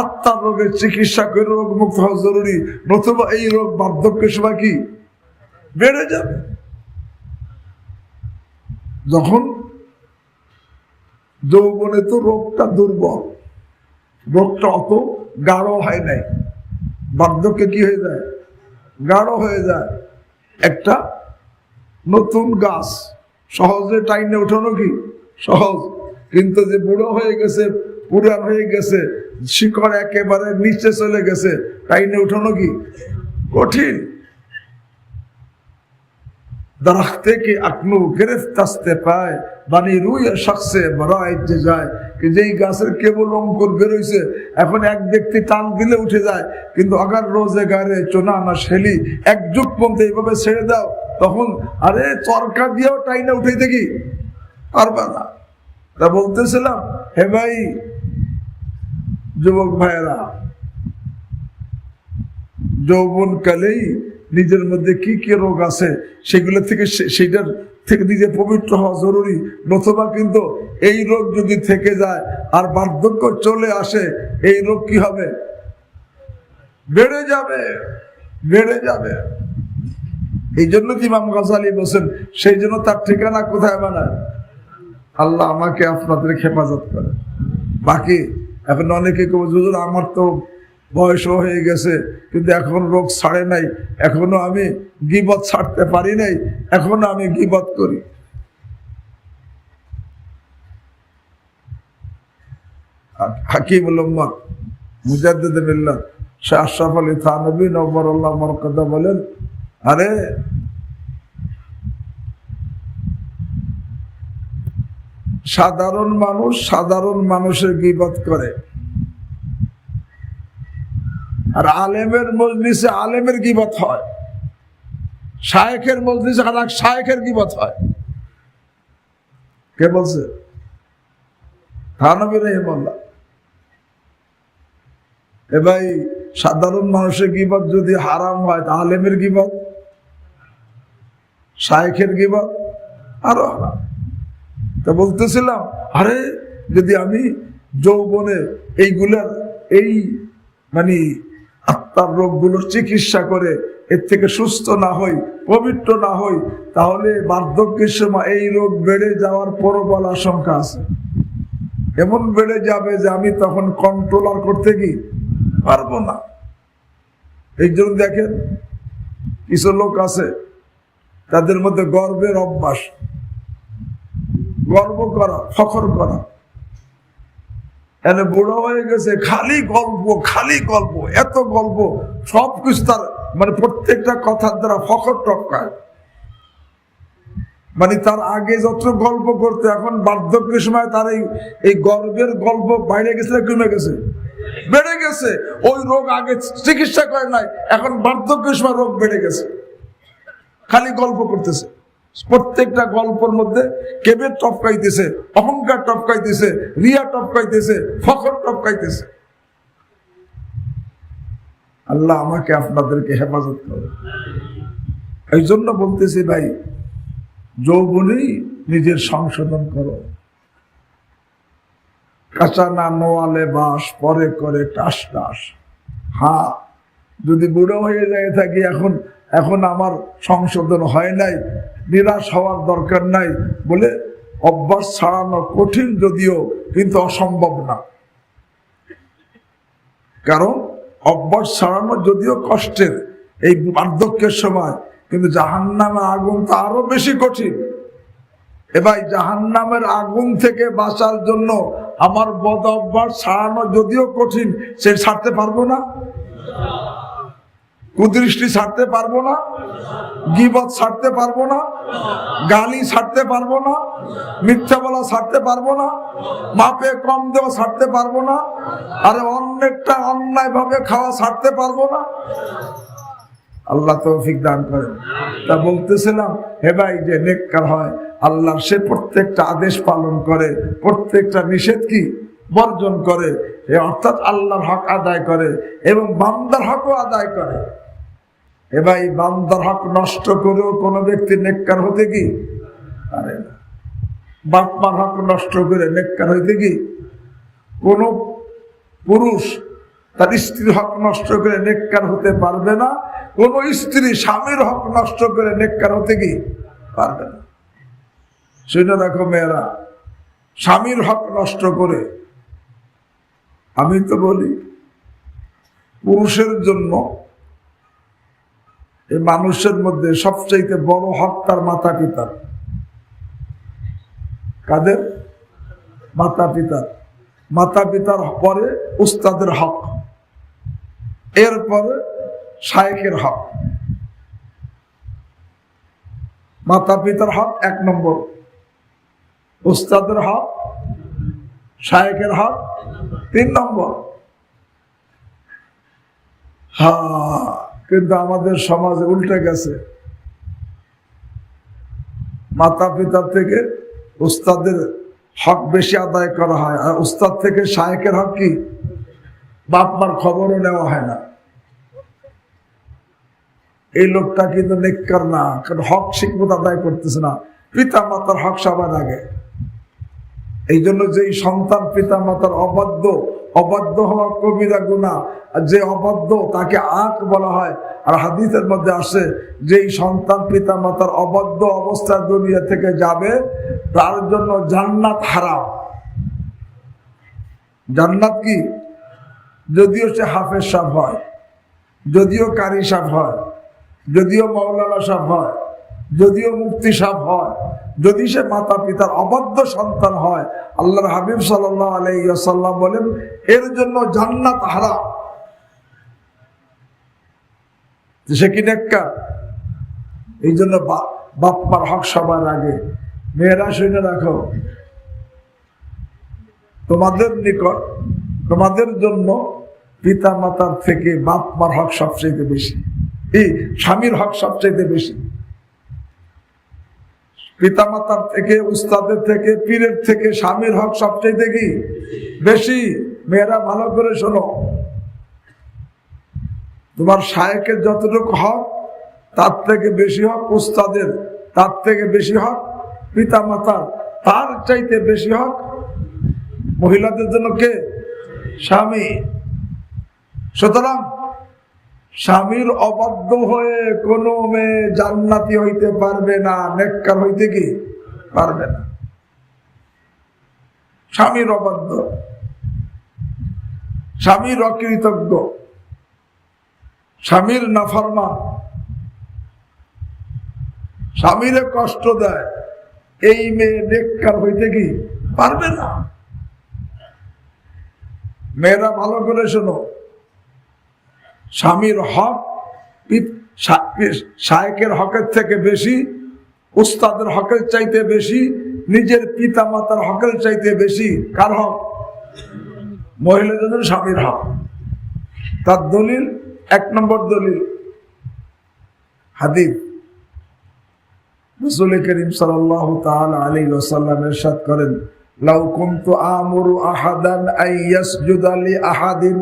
[SPEAKER 1] আত্মার রোগের চিকিৎসা করে রোগ মুক্ত হওয়া জরুরি, নতুবা এই রোগ বার্ধক্যের সময় কি বেড়ে যাবে। যখন যৌবনে তো রোগটা দুর্বল, রোগটা অত গাঢ় হয় নাই, বার্ধক্যে কি হয়ে যায়, গাঢ় হয়ে যায়। একটা নতুন গাছ সহজে টাইনে ওঠানো কি সহজ, কিন্তু যে বুড়ো হয়ে গেছে, পুরান হয়ে গেছে, শিকড় একেবারে নিচে চলে গেছে, টাইনে ওঠানো কি কঠিন। दरख्ते की अकनू गिरफ्त दस्ते पाए बानी रूय शख्से बराए जाए कि যেই গাছের কেবল অঙ্কুর বের হইছে এখন এক ব্যক্তি টান দিলে উঠে যায়, কিন্তু আগার রোজগারে চোনা না শেলি এক যুগ পর্যন্ত এইভাবে ছেড়ে দাও, তখন আরে চরকা দিয়েও টাইনা উঠাইতে কি পারবা না। তা বলতেছিলাম, হে ভাই যুবক ভাইয়েরা, যৌবন কালেই নিজের মধ্যে কি কি রোগ আছে সেগুলো থেকে সেটার থেকে নিজে পবিত্র হওয়া জরুরি। নতুবা কিন্তু এই রোগ যদি থেকে যায় আর বার্ধক্য চলে আসে, এই রোগ কি হবে? বেড়ে যাবে, বেড়ে যাবে। এই জন্য কি ইমাম গাজ্জালী বলেন, সেই জন্য তার ঠিকানা কোথায় বানায়? আল্লাহ আমাকে আপনাদের হেফাজত করে। বাকি এখন অনেকে কেউ হুজুর আমার তো বয়সও হয়ে গেছে কিন্তু এখন রোগ ছাড়ে নাই, এখনো আমি গীবত ছাড়তে পারি নাই, এখনো আমি গীবত করি। হাকিমুল উম্মাহ মুজাদ্দিদে মিল্লাত শাহ আশরাফ আলী থানভী নওয়ারুল্লাহ মারকাদা বলেন, আরে সাধারণ মানুষ সাধারণ মানুষের গীবত করে, আর আলেমের মজলিসে আলেমের গীবত হয়, শায়েখের মজলিসে শায়েখের গীবত হয়। কে বলছে? থানভী রাহিমাহুল্লাহ। এ ভাই, সাধারণ মানুষের গীবত যদি হারাম হয়, তা আলেমের গীবত, শায়েখের গীবত আরো হারাম। তা বলতেছিলাম, আরে যদি আমি যৌবনে এইগুলার এই মানে আত্মার রোগগুলোর চিকিৎসা করে এর থেকে সুস্থ না হই, পবিত্র না হই, তাহলে বার্ধক্যের সময় এই রোগ বেড়ে যাওয়ার প্রবল আশঙ্কা আছে। এমন বেড়ে যাবে যে আমি তখন কন্ট্রোলার করতে কি পারবো না। এই জন্য দেখেন কিছু লোক আছে তাদের মধ্যে গর্বের অভ্যাস, গর্ব করা, ফখর করা। এনে বুড়ো হয়ে গেছে, খালি গল্প, খালি গল্প, এত গল্প, সবকিছু তার মানে প্রত্যেকটা কথার দ্বারা ফখর টপকায়। মানে তার আগে যত গল্প করতে, এখন বার্ধক্যের সময় তার এই গর্বের গল্প বাইরে গেছে না কমে গেছে? বেড়ে গেছে। ওই রোগ আগে চিকিৎসা করে নাই, এখন বার্ধক্যের সময় রোগ বেড়ে গেছে, খালি গল্প করতেছে। প্রত্যেকটা গল্পের মধ্যে কেবের টপকাইতেছে, অহংকার টপকাইতেছে, রিয়া টপকাইতেছে, ফখর টপকাইতেছে। আল্লাহ আমাকে আপনাদেরকে হেফাজত করে। এই জন্য বলতেছি ভাই, যৌবনেই নিজের সংশোধন করো। কাঁচা না নোয়ালে বাস, পরে করে টাস টাস। হ্যাঁ, যদি বুড়ো হয়ে যায় থাকি, এখন আমার সংশোধন হয় নাই, নিরাশ হওয়ার দরকার নাই বলে অভ্যাস ছাড়ানো কঠিন যদিও, কিন্তু অসম্ভব না। কারণ অভ্যাস ছাড়ানো যদিও কষ্টের এই বার্ধক্যের সময়, কিন্তু জাহান্নামের আগুন তো আরো বেশি কঠিন। এ ভাই, জাহান্নামের আগুন থেকে বাঁচার জন্য আমার বদ অভ্যাস ছাড়ানো যদিও কঠিন, সে ছাড়তে পারবো না, কুদৃষ্টি ছাড়তে পারবো না, গীবত ছাড়তে পারবো না, গালি ছাড়তে পারবো না, মিথ্যা বলা ছাড়তে পারবো না, মাপে কম দেওয়া ছাড়তে পারবো না, আরে অন্যটা অন্যায় ভাবে খাওয়া ছাড়তে পারবো না। আল্লাহ তৌফিক দান করেন। তা বলতেছিলাম, হে ভাই, যে নেককার হয় আল্লাহ, সে প্রত্যেকটা আদেশ পালন করে, প্রত্যেকটা নিষেধ কি বর্জন করে, অর্থাৎ আল্লাহর হক আদায় করে এবং বান্দার হকও আদায় করে। এ ভাই, বান্দার হক নষ্ট করেও কোনো ব্যক্তি নেককার হতে কি পারে না। বাপ মার হক নষ্ট করে নেককার হইতে কি কোন পুরুষ তার স্ত্রীর হক নষ্ট করে নেককার হতে পারবে না, কোন স্ত্রী স্বামীর হক নষ্ট করে নেককার হতে কি পারবে না। শুনে রাখো মেয়েরা, স্বামীর হক নষ্ট করে, আমি তো বলি পুরুষের জন্য এই মানুষের মধ্যে সবচাইতে বড় হক তার মাতা পিতার। কাদের? মাতা পিতার। মাতা পিতার পরে উস্তাদের হক, এরপরে শায়েখের হক। মাতা পিতার হক 1 নম্বর, উস্তাদের হক, শায়েখের হক 3 নম্বর। কিন্তু আমাদের সমাজে উল্টে গেছে, মাতা পিতার থেকে উস্তাদের হক বেশি আদায় করা হয়, আর উস্তাদ থেকে শায়েখের হক কি বাপ মার খবরও নেওয়া হয় না। এই লোকটা কিন্তু নেককার না, কারণ হক ঠিকমতো আদায় করতেছে না। পিতা মাতার হক সবার আগে। এই জন্য যেই সন্তান পিতা মাতার অবাধ্য হওয়া কবিরা গুনাহ, আর যে অবাধ্য তাকে আক বলা হয়। আর হাদিসের মধ্যে আসে যেই সন্তান পিতা মাতার অবাধ্য অবস্থায় দুনিয়া থেকে যাবে তার জন্য জান্নাত হারাম। জান্নাত কি? যদিও সে হাফেজ সাহেব হয়, যদিও কারি সাহেব হয়, যদিও মাওলানা সাহেব হয়, যদিও মুফতি সাহেব হয়, যদি সে মাতা পিতার অবাধ্য সন্তান হয়, আল্লাহর হাবিব সাল্লাল্লাহু আলাইহি ওয়াসাল্লাম বলেন এর জন্য জান্নাত হারাম। সে কি নেককার? এই জন্য বাপ মার হক সবার আগে। মেয়েরা শুনে রাখো, তোমাদের নিকট, তোমাদের জন্য পিতা মাতার থেকে বাপ মার হক সবচেয়ে বেশি, এই স্বামীর হক সবচেয়ে বেশি। পিতা মাতার থেকে, উস্তাদের থেকে, পীরের থেকে স্বামীর হক সবচেয়ে কি বেশি। মেয়েরা ভালো করে শোনো, তোমার শায়েখের যতটুকু হক তার থেকে বেশি হক উস্তাদের, তার থেকে বেশি হক পিতা মাতার, তার চাইতে বেশি হক মহিলাদের জন্য কে? স্বামী। সুতরাং স্বামীর অবাধ্য হয়ে কোনো মেয়ে জান্নাতি হইতে পারবে না, নেককার হইতে কি পারবে না। স্বামীর অবাধ্য, স্বামীর অকৃতজ্ঞ, স্বামীর নাফরমান, স্বামীরে কষ্ট দেয়, এই মেয়ে নেককার হইতে কি পারবে না। মেয়েরা ভালো করে শোনো, স্বামীর হক শায়েখের হকের থেকে বেশি, উস্তাদের হকের চাইতে বেশি, নিজের পিতা মাতার হকের চাইতে বেশি। কার হক? মহিলাদের স্বামীর হক। তার দলিল, 1 নম্বর দলিল হাদিস। রাসূল করিম সাল্লাল্লাহু তাআলা আলাইহি ওয়াসাল্লাম ইরশাদ করেন, লাউ কুনতু আমুরু আহাদান আন ইয়াসজুদা লি আহাদিন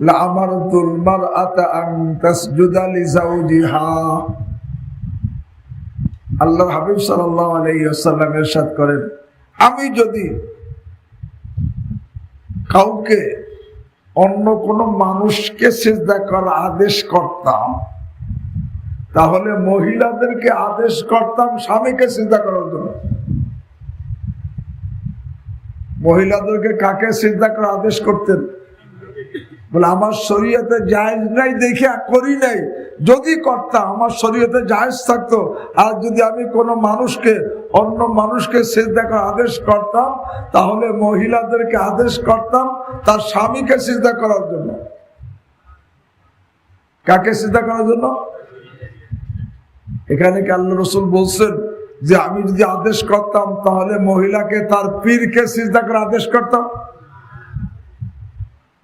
[SPEAKER 1] লা আমারতুল মারআতা আন তাসজুদা লি যাওজিহা। আল্লাহর হাবিব সাল্লাল্লাহু আলাইহি ওয়াসাল্লাম ইরশাদ করেন, আমি যদি কাউকে, অন্য কোন মানুষকে সিজদা করার আদেশ করতাম, তাহলে মহিলাদেরকে আদেশ করতাম স্বামীকে সিজদা করার জন্য। মহিলাদেরকে কাকে সিজদা করার আদেশ করতেন? বলে আমার শরীয়তে জায়েজ নাই দেখে করি নাই, যদি করতাম আমার শরীয়তে জায়েজ থাকতো। আর যদি আমি কোনো মানুষকে, অন্য মানুষকে সিজদা করার আদেশ করতাম, তাহলে মহিলাদেরকে আদেশ করতাম তার স্বামীকে সিজদা করার জন্য। কাকে সিজদা করার জন্য? এখানে কি আল্লাহ রাসূল বলছেন যে আমি যদি আদেশ করতাম তাহলে মহিলাকে তার পীরকে সিজদা করার আদেশ করতাম?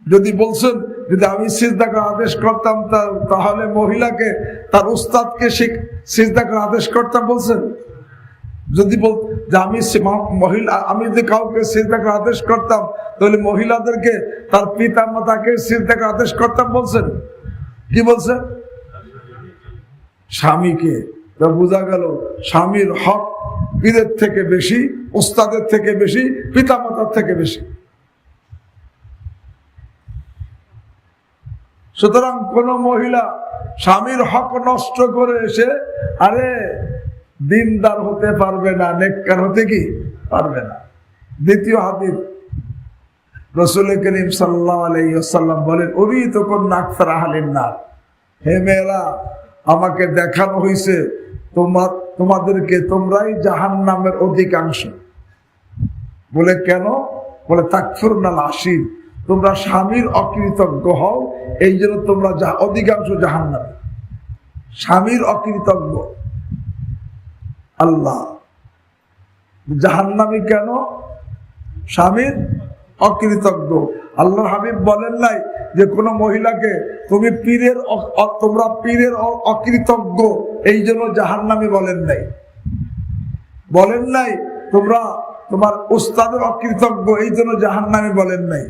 [SPEAKER 1] যদি বলছেন যদি আমি সিজদা করার আদেশ করতাম তাহলে মহিলাকে তার উস্তাদকে সিজদা করার আদেশ করতাম বলছেন? যদি বল যে আমি যদি কাউকে সিজদা করার আদেশ করতাম তাহলে মহিলাদেরকে তার পিতা মাতাকে সিজদা করার আদেশ করতাম বলছেন? কি বলছেন? স্বামীকে। বোঝা গেল স্বামীর হক পীরের থেকে বেশি, উস্তাদের থেকে বেশি, পিতা মাতার থেকে বেশি। সুতরাং কোন মহিলা স্বামীর হক নষ্ট করে এসে আরে দিনদার হতে পারবে না, নেককার হতে কি পারবে না। দ্বিতীয় হাদিস, রাসূল করিম সাল্লাল্লাহু আলাইহি ওয়াসাল্লাম বলেন, উরিতু কুন্না আকসারা আহলিন নার। হে মেয়েরা, আমাকে দেখানো হয়েছে তোমাদেরকে তোমরাই জাহান্নামের অধিকাংশ। বলে কেন? বলে তাকফুরনাল আশির, তোমরা স্বামীর অকৃতজ্ঞ হও, এই জন্য তোমরা অধিকাংশ জাহান্নামে। স্বামীর অকৃতজ্ঞ, আল্লাহ। জাহান্নামী কেন? স্বামীর অকৃতজ্ঞ। আল্লাহর হাবিব বলেন নাই যে কোন মহিলাকে তোমরা পীরের অকৃতজ্ঞ এই জন্য জাহান্নামী বলেন নাই। বলেন নাই তোমরা তোমার উস্তাদের অকৃতজ্ঞ এই জন্য জাহান্নামী বলেন নাই।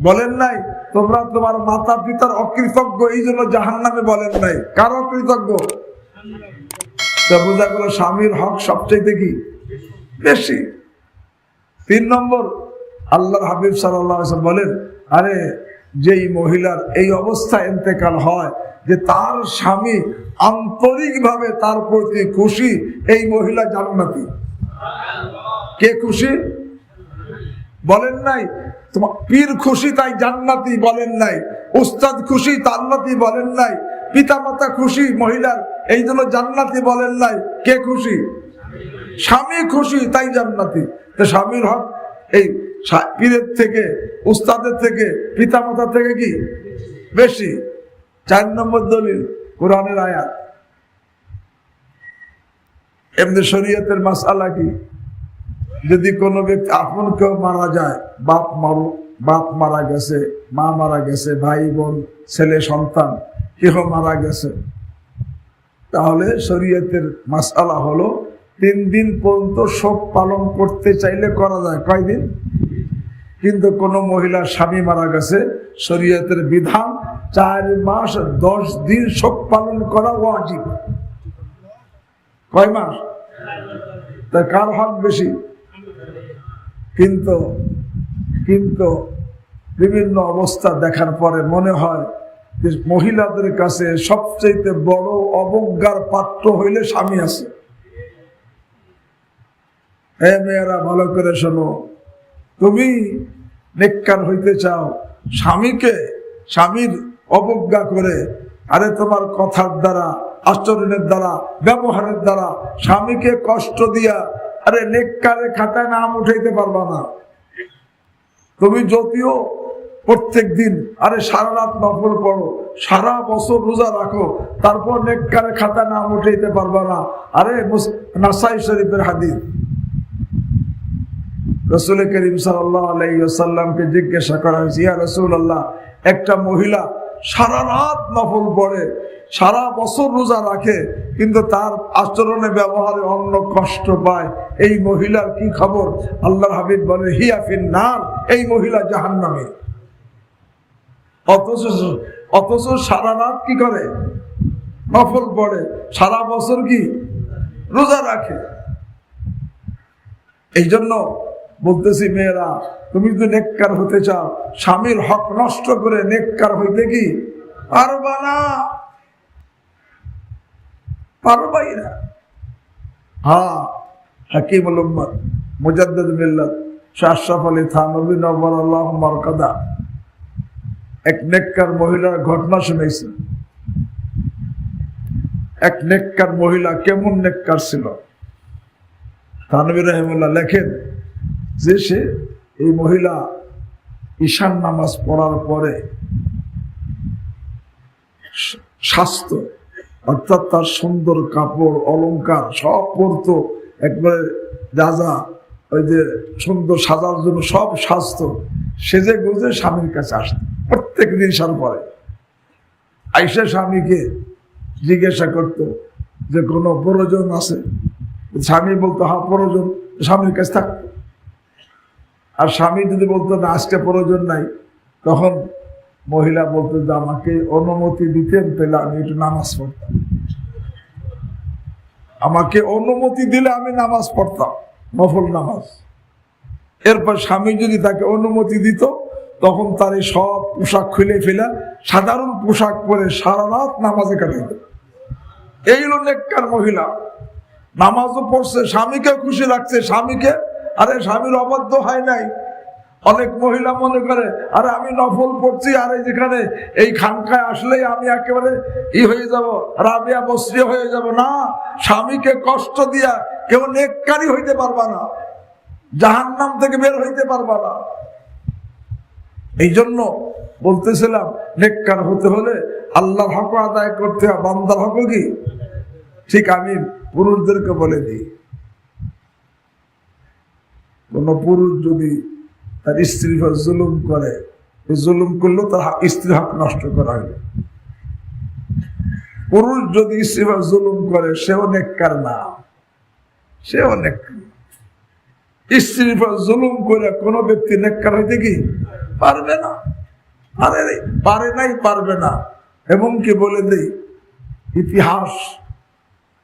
[SPEAKER 1] বলেন নাই তোমরা তোমার মাতা পিতার অকৃতজ্ঞ এই জন্য জাহান্নামী বলেন নাই। কার অকৃতজ্ঞ? বোঝা গেল স্বামীর হক সবচেয়ে কি বেশি। 3 নম্বর, আল্লাহর হাবিব সাল্লাল্লাহু আলাইহি ওয়াসাল্লাম বলেন, আরে যেই মহিলার এই অবস্থা ইন্তেকাল হয় যে তার স্বামী আন্তরিকভাবে তার প্রতি খুশি, এই মহিলা জান্নাতি। কে খুশি? বলেন নাই তোমার পীর খুশি তাই জান্নাতি বলেন নাই, উস্তাদ খুশি জান্নাতি বলেন নাই, পিতা মাতা খুশি মহিলার এই জন্য জান্নাতি বলেন নাই। কে খুশি? স্বামী খুশি তাই জান্নাতি। তো স্বামীর হক এই পীরের থেকে, উস্তাদের থেকে, পিতা মাতা থেকে কি বেশি? 4 নম্বর দলিল কোরআনের আয়াত। এমনি শরীয়তের মাসআলা কি? যদি কোনো ব্যক্তি আপন কেউ মারা যায়, বাপ মারা গেছে, মা মারা গেছে, ভাই বোন, ছেলে সন্তান কেহ মারা গেছে, তাহলে শরীয়তের মাসআলা হলো 3 দিন পর্যন্ত শোক পালন করতে চাইলে করা যায়। কয়দিন? কিন্তু কোন মহিলার স্বামী মারা গেছে, শরীয়তের বিধান 4 মাস 10 দিন শোক পালন করা ওয়াজিব। কয় মাস? তা কার হক বেশি? কিন্তু বিভিন্ন অবস্থা দেখার পরে মনে হয় যে মহিলাদের কাছে সবচেয়ে বড় অবজ্ঞার পাত্র হইলে স্বামী আছে। মেয়েরা ভালো করে শোনো, তুমি নেককার হইতে চাও, স্বামীর অবজ্ঞা করে, আরে তোমার কথার দ্বারা, আচরণের দ্বারা, ব্যবহারের দ্বারা স্বামীকে কষ্ট দিয়া আরে নেককারের খাতায় নাম উঠাইতে পারবা না। তুমি যদিও প্রত্যেক দিন আরে সারা রাত নফল পড়ো, সারা বছর রোজা রাখো, তারপর নেককারের খাতায় নাম উঠাইতে পারবা না। আরে নাসাই শরীফের হাদিস, রাসূল করিম সাল্লাল্লাহু আলাইহি ওয়াসাল্লামকে জিজ্ঞাসা করা হয়েছে, ইয়া রাসূলুল্লাহ, একটা মহিলা সারা রাত নফল পড়ে, সারা বছর রোজা রাখে, কিন্তু তার আচরণে ব্যবহারে অন্য কষ্ট পায়, এই মহিলার কি খবর? আল্লাহর হাবিব বলে, হিয়া ফিন্নার, এই মহিলা জাহান্নামী। অথচ সারা রাত কি করে? নফল পড়ে, সারা বছর কি রোজা রাখে। এই জন্য বলতেছি, মেয়েরা তুমি যদি নেককার হতে চাও, স্বামীর হক নষ্ট করে নেককার হইতে কি পারবা না, পারবাই না। হ্যাঁ, হাকিমুল উম্মত মুজাদ্দিদ মিল্লাত শাহ আশরাফ আলী থানভী নওয়ারাল্লাহু মারকাদা এক নেককার মহিলার ঘটনা শুনেছে। এক নেককার মহিলা কেমন নেককার ছিল, থানভী রাহিমাহুল্লাহ লেখেন যে সে এই মহিলা ঈশান নামাজ পড়ার পরে স্বাস্থ্য অর্থাৎ তার সুন্দর কাপড় অলংকার সব পরতো, একবারে যা ওই যে সুন্দর সাজার জন্য সব স্বাস্থ্য সেজে গুজে স্বামীর কাছে আসত প্রত্যেক দিন। সার পরে আইসা স্বামীকে জিজ্ঞাসা করত যে কোনো প্রয়োজন আছে? স্বামী বলতো হ্যাঁ প্রয়োজন, স্বামীর কাছে থাকতো। আর স্বামী যদি বলতো না আজকে প্রয়োজন নাই, তখন মহিলা বলতো যে আমাকে অনুমতি দিতেন তাহলে আমি একটু নামাজ পড়তাম, আমাকে অনুমতি দিলে আমি নামাজ পড়তাম, নফল নামাজ। এরপর স্বামী যদি তাকে অনুমতি দিত, তখন তার এই সব পোশাক খুলে ফেলা সাধারণ পোশাক পরে সারা রাত নামাজে কাটাইত। এই হলো নেককার মহিলা। নামাজও পড়ছে, স্বামীকে খুশি রাখছে, স্বামীকে, আরে স্বামীর অবাধ্য হয় নাই। অনেক মহিলা মনে করে আরে আমি নফল পড়ছি, আরে যেখানে এই খানকায় আসলেই আমি একেবারে হয়ে যাব, রাবিয়া বসরি হয়ে যাব। না, স্বামীকে কষ্ট দিয়া কেউ নেককারী হইতে পারবা না, জাহান্নাম থেকে বের হইতে পারবা না। এই জন্য বলতেছিলাম, নেককার হতে হলে আল্লাহর হক আদায় করতে হয়, বান্দার হক কি? ঠিক আমি পুরুষদেরকে বলে দিই, কোন পুরুষ যদি তার স্ত্রীর উপর জুলুম করে, জুলুম করলেও তার স্ত্রীর হক নষ্ট করা হবে। পুরুষ যদি স্ত্রীর উপর জুলুম করে সেও নেককার না, সেও নেককার। স্ত্রীর উপর জুলুম করে কোনো ব্যক্তি নেককার হইতে কি পারবে না, পারবে না। এবং কি বলে দেই, ইতিহাস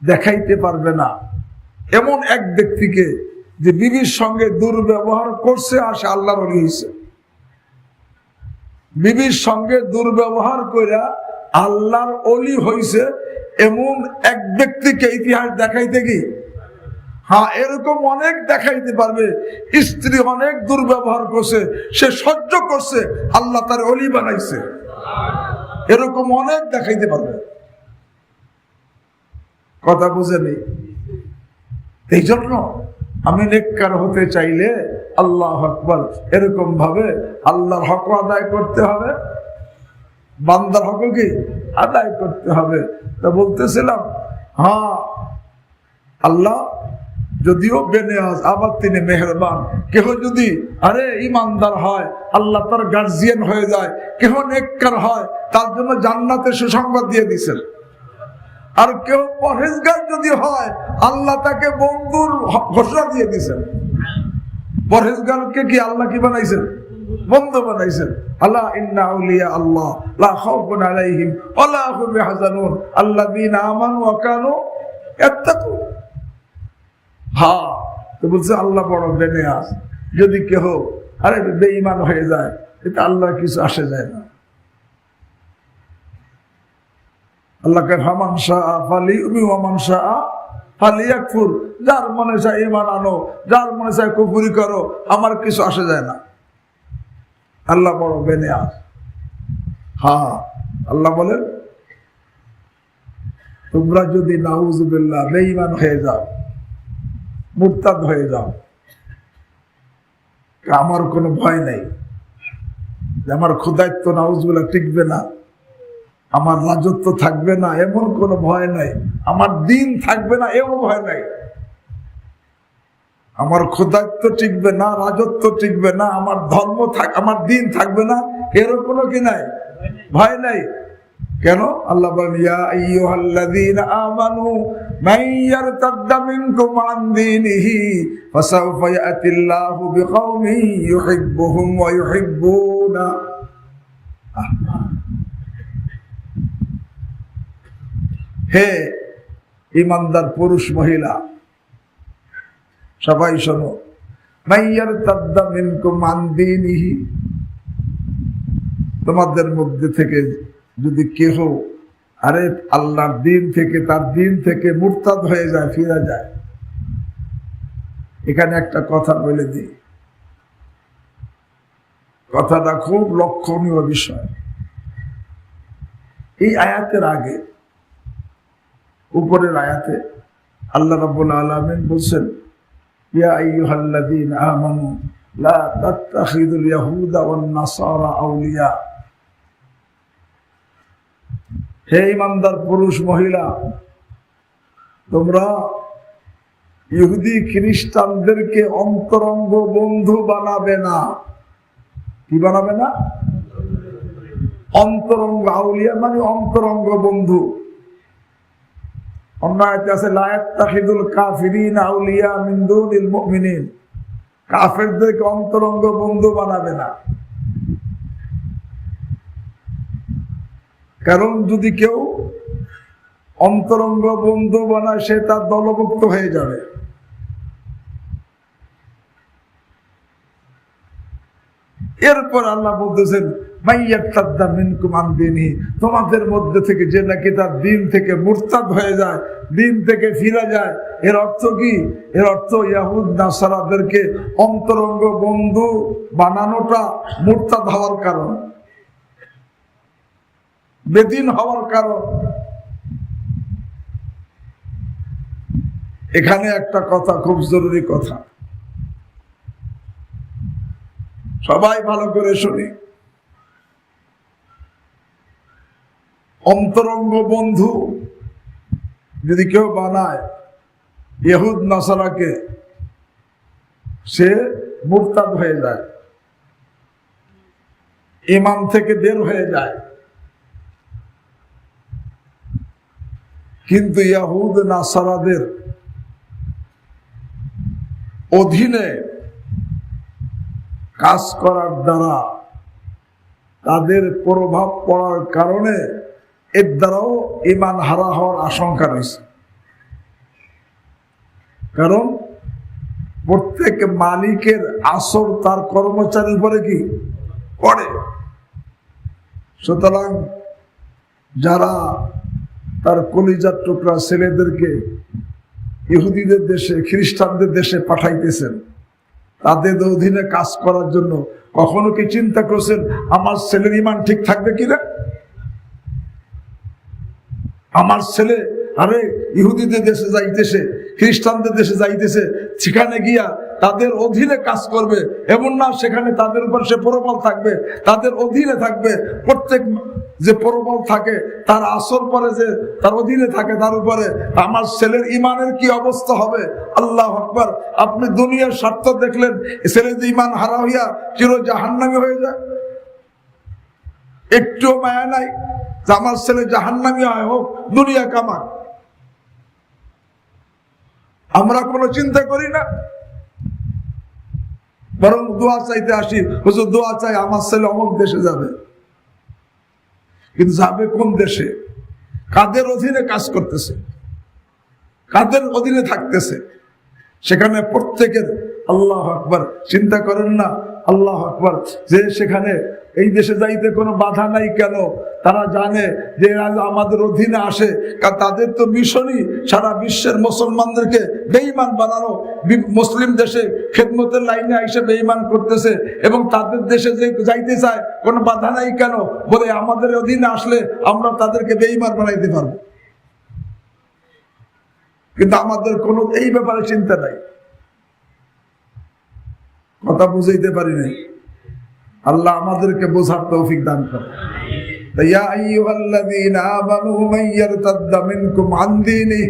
[SPEAKER 1] দেখাইতে পারবে না এমন এক ব্যক্তিকে যে বিবির সঙ্গে দুর্ব্যবহার করছে আর সে আল্লাহর ওলি হইছে। বিবির সঙ্গে দুর্ব্যবহার কইরা আল্লাহর ওলি হইছে এমন এক ব্যক্তিকে ইতিহাস দেখাইতে কি, হ্যাঁ এরকম অনেক দেখাইতে পারবে। স্ত্রী অনেক দুর্ব্যবহার করছে, সে সহ্য করছে, আল্লাহ তার ওলি বানাইছে, এরকম অনেক দেখাইতে পারবে। কথা বুঝেনি? এই জন্য আমি নেককার হতে চাইলে আল্লাহু আকবার এরকম ভাবে আল্লাহর হক আদায় করতে হবে, বান্দার হক কি আদায় করতে হবে। তা বলতেছিলাম, হ্যাঁ আল্লাহ যদিও বেনেয়াজ, আবার তিনি মেহেরবান। কেহ যদি ইমানদার হয়, আল্লাহ তার গার্জিয়ান হয়ে যায়, কেহ নেককার হয়, তার জন্য জান্নাতের সুসংবাদ দিয়ে দিয়েছেন। আর কেউ পরহেজগার যদি হয়, আল্লাহ তাকে বন্ধুর ঘোষণা দিয়ে দিয়েছেন। পরহেজগারকে কি আল্লাহ কি বানাইছেন? বন্ধু বানাইছেন। আল্লাহ ইন্না আউলিয়া আল্লাহ লা খাউফুন আলাইহিম ওয়া লা হুম ইয়াহজানুন আল্লাযীনা আমানু ওয়া কানু ইয়াত্তাকুন। হ্যাঁ, তো বলছে আল্লাহ বড় বেনেয়াজ। যদি কেহ বেঈমান হয়ে যায়, এটা আল্লাহর কিছু আসে যায় না। আল্লাহকে ফামান শাআ ফালিউমিন ওয়া মান শাআ ফালিয়াকফুর, যার মনে চায় ঈমান আনো, যার মনে চায় কুফরি করো, আমার কিছু আসে যায় না। আল্লাহ বড় বেনেয়াজ। হ্যাঁ, আল্লাহ বলেন তোমরা যদি নাউযুবিল্লাহ বেঈমান হয়ে যাও, মুরতাদ হয়ে যাও, আমার কোনো ভয় নেই যে আমার খোদায়িত্ব নাউযুবিল্লাহ টিকবে না, আমার রাজত্ব থাকবে না, এমন কোনো ভয় নাই। আমার দিন থাকবে না, এমন ভয় নাই। আমার খোদায়িত্ব টিকবে না, রাজত্ব টিকবে না, আমার ধর্ম আমার দিন থাকবে না, এরও কোনো কি নাই, ভয় নাই। কেন? আল্লাহ বলেন ইয়া আইয়ুহাল্লাযীনা আমানু মান ইয়ারতাদ্দা মিনকুম আন দীনিহি ফাসাউফা ইয়াতিল্লাহু বিকওমিন ইউহিব্বুহুম ওয়া ইউহিব্বুনা। হে ঈমানদার পুরুষ মহিলা, সবাই শোনো, মান ইয়ারতাদ্দা মিনকুম আন দীনিহি, তোমাদের মধ্যে থেকে যদি কেহ আল্লাহর দিন থেকে, তার দিন থেকে মুরতাদ হয়ে যায়, ফিরে যায়। এখানে একটা কথা বলে দিই, কথাটা খুব লক্ষণীয় বিষয়। এই আয়াতের আগে উপরের আয়াতে আল্লাহ রাব্বুল আলামিন বলছেন ইয়া আইয়ুহাল্লাযীনা আমানু লা তাত্তাখিযুল ইয়াহুদা ওয়ান নাসারা আউলিয়া। হে ঈমানদার পুরুষ মহিলা, তোমরা ইহুদি খ্রিস্টানদেরকে অন্তরঙ্গ বন্ধু বানাবে না। কি বানাবে না? অন্তরঙ্গ। আউলিয়া মানে অন্তরঙ্গ বন্ধু। অন্য আয়াতে আছে লা ইয়াত্তাখিযুল কাফিরিনা আউলিয়া মিন দুনিল মুমিনিন, কাফেরদেরকে অন্তরঙ্গ বন্ধু বানাবে না। কারণ যদি কেউ অন্তরঙ্গ বন্ধু বানায়, সে তার দলভুক্ত হয়ে যাবে। এরপর আল্লাহ বলতেছেন মাইয়ারতাদ্দা মিনকুম আন দীনিহি, তোমাদের মধ্যে থেকে যে নাকি তার দিন থেকে মুরতাদ হয়ে যায়, দিন থেকে ফিরে যায়। এর অর্থ কি? এর অর্থ ইয়াহুদ নাসারাদেরকে অন্তরঙ্গ বন্ধু বানানোটা মুরতাদ হওয়ার কারণ, বেদিন হওয়ার কারণ। এখানে একটা কথা, খুব জরুরি কথা, সবাই ভালো করে শুনি। অন্তরঙ্গ বন্ধু যদি কেউ বানায়, ইহুদ নাসারাকে, সে মুরতাদ হয়ে যায়, ইমান থেকে বের হয়ে যায়। কিন্তু ইহুদ নাসারাদের অধীনে কাজ করার দ্বারা তাদের প্রভাব পড়ার কারণে এর দ্বারাও ইমান হারা হওয়ার আশঙ্কা রয়েছে। কারণ প্রত্যেক মালিকের আসর তার কর্মচারীর উপরে কি পড়ে। সুতরাং যারা তার কলিজার টুকরা ছেলেদেরকে ইহুদিদের দেশে, খ্রিস্টানদের দেশে পাঠাইতেছেন, তাদের অধীনে কাজ করার জন্য কখনো কি চিন্তা করছেন আমার ছেলের ইমান ঠিক থাকবে কিনা? আমার ছেলে আরে ইহুদিদের দেশে যাইতেছে, খ্রিস্টানদের দেশে যাইতেছে, সেখানে গিয়া তাদের অধীনে কাজ করবে এমন না, সেখানে তাদের উপর সে প্রবল থাকবে, তাদের অধীনে থাকবে। প্রত্যেক যে প্রবল থাকে তার আসর পরে যে তার অধীনে থাকে তার উপরে, আমার ছেলের ইমানের কি অবস্থা হবে? আল্লাহু আকবার। আপনি দুনিয়ার স্বার্থ দেখলেন, ছেলে যে ইমান হারা হইয়া চির জাহান্নামী হয়ে যায়, একটুও মায়া নাই যে আমার ছেলে জাহান্নামী হয়, হোক দুনিয়া কামাক। আমরা কোনো চিন্তা করি না, বরং দোয়া চাইতে আসি, হুজুর দোয়া চাই আমার ছেলে অমুক দেশে যাবে। কিন্তু যাবে কোন দেশে? কাদের অধীনে কাজ করতেছে, কাদের অধীনে থাকতেছে? সেখানে প্রত্যেকের আল্লাহু আকবার চিন্তা করেন না, আল্লাহু আকবার, যে সেখানে এই দেশে যাইতে কোনো বাধা নাই কেন? তারা জানে যে আমাদের অধীনে আসে, কারণ তাদের তো মিশনই সারা বিশ্বের মুসলমানদেরকে বেঈমান বানানো। মুসলিম দেশে খেদমতের লাইনে এসে বেঈমান করতেছে এবং তাদের দেশে যে যাইতে চায় কোনো বাধা নাই কেন? বলে আমাদের অধীনে আসলে আমরা তাদেরকে বেঈমান বানাইতে পারবো। কিন্তু আমাদের কোনো এই ব্যাপারে চিন্তা নাই। কথা বুঝাইতে পারি নাই, আল্লাহ আমাদেরকে বোঝার তৌফিক দান করে। ইয়া আইয়ুহাল্লাযীনা আমানু মান ইয়ারতাদ্দা মিনকুম আন দীনিহি,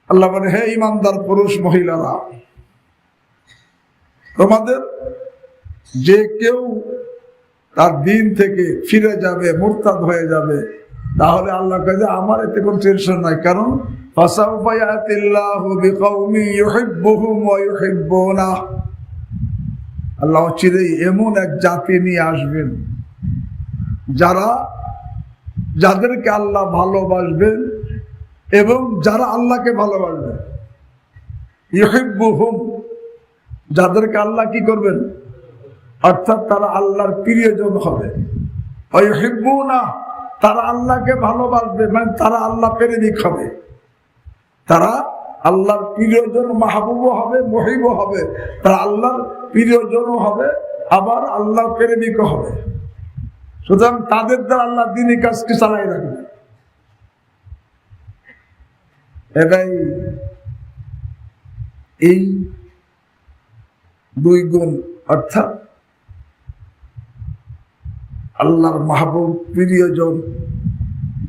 [SPEAKER 1] আল্লাহ বলে হে ঈমানদার পুরুষ মহিলারা, তোমাদের যে কেউ তার দিন থেকে ফিরে যাবে, মুরতাদ হয়ে যাবে, তাহলে আল্লাহ কাছে আমার এতে কোনো টেনশন নাই। কারণ ফাসাউফা ইয়াতিল্লাহু বিকাউমিন ইউহিব্বুহুম ওয়া ইউহিব্বুনাহু, আল্লাহ চিরেই এমন এক জাতি নিয়ে আসবেন যাদেরকে আল্লাহ ভালোবাসবেন এবং যারা আল্লাহকে ভালোবাসবেন। ইউহিব্বুহুম, যাদেরকে আল্লাহ কি করবেন, অর্থাৎ তারা আল্লাহর প্রিয়জন হবে। ওয়া ইউহিব্বুনাহু, তারা আল্লাহকে ভালোবাসবে, মানে তারা আল্লাহ প্রেমিক হবে। তারা আল্লাহর প্রিয়জন, মাহবুবও হবে, মহিবও হবে। তারা আল্লাহর প্রিয়জনও হবে, আবার আল্লাহর প্রেমিকও হবে। সুতরাং তাদের দ্বারা আল্লাহ দ্বীনি কাজকে চালাই রাখবে। এটাই এই দুই গুণ, অর্থাৎ আল্লাহর মাহবুব প্রিয়জন